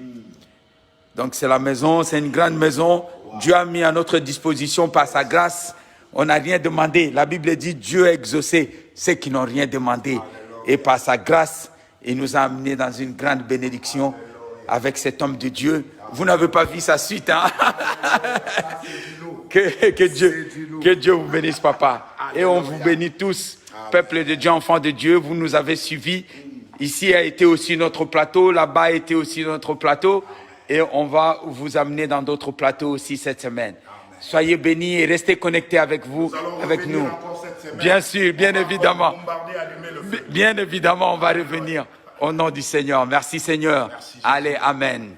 Donc, c'est la maison. C'est une grande maison. Wow. Dieu a mis à notre disposition par sa grâce. On n'a rien demandé. La Bible dit Dieu a exaucé ceux qui n'ont rien demandé. Alléluia. Et par sa grâce, il nous a amenés dans une grande bénédiction. Alléluia. Avec cet homme de Dieu. Alléluia. Vous n'avez pas vu sa suite, hein? que Dieu vous bénisse, papa. Alléluia. Et on vous bénit tous. Amen. Peuple de Dieu, enfants de Dieu, vous nous avez suivis. Ici a été aussi notre plateau. Là-bas a été aussi notre plateau. Et on va vous amener dans d'autres plateaux aussi cette semaine. Amen. Soyez bénis et restez connectés avec vous, avec nous. Bien sûr, bien évidemment. Bien évidemment, on va revenir au nom du Seigneur. Merci Seigneur. Merci, allez, amen. Amen.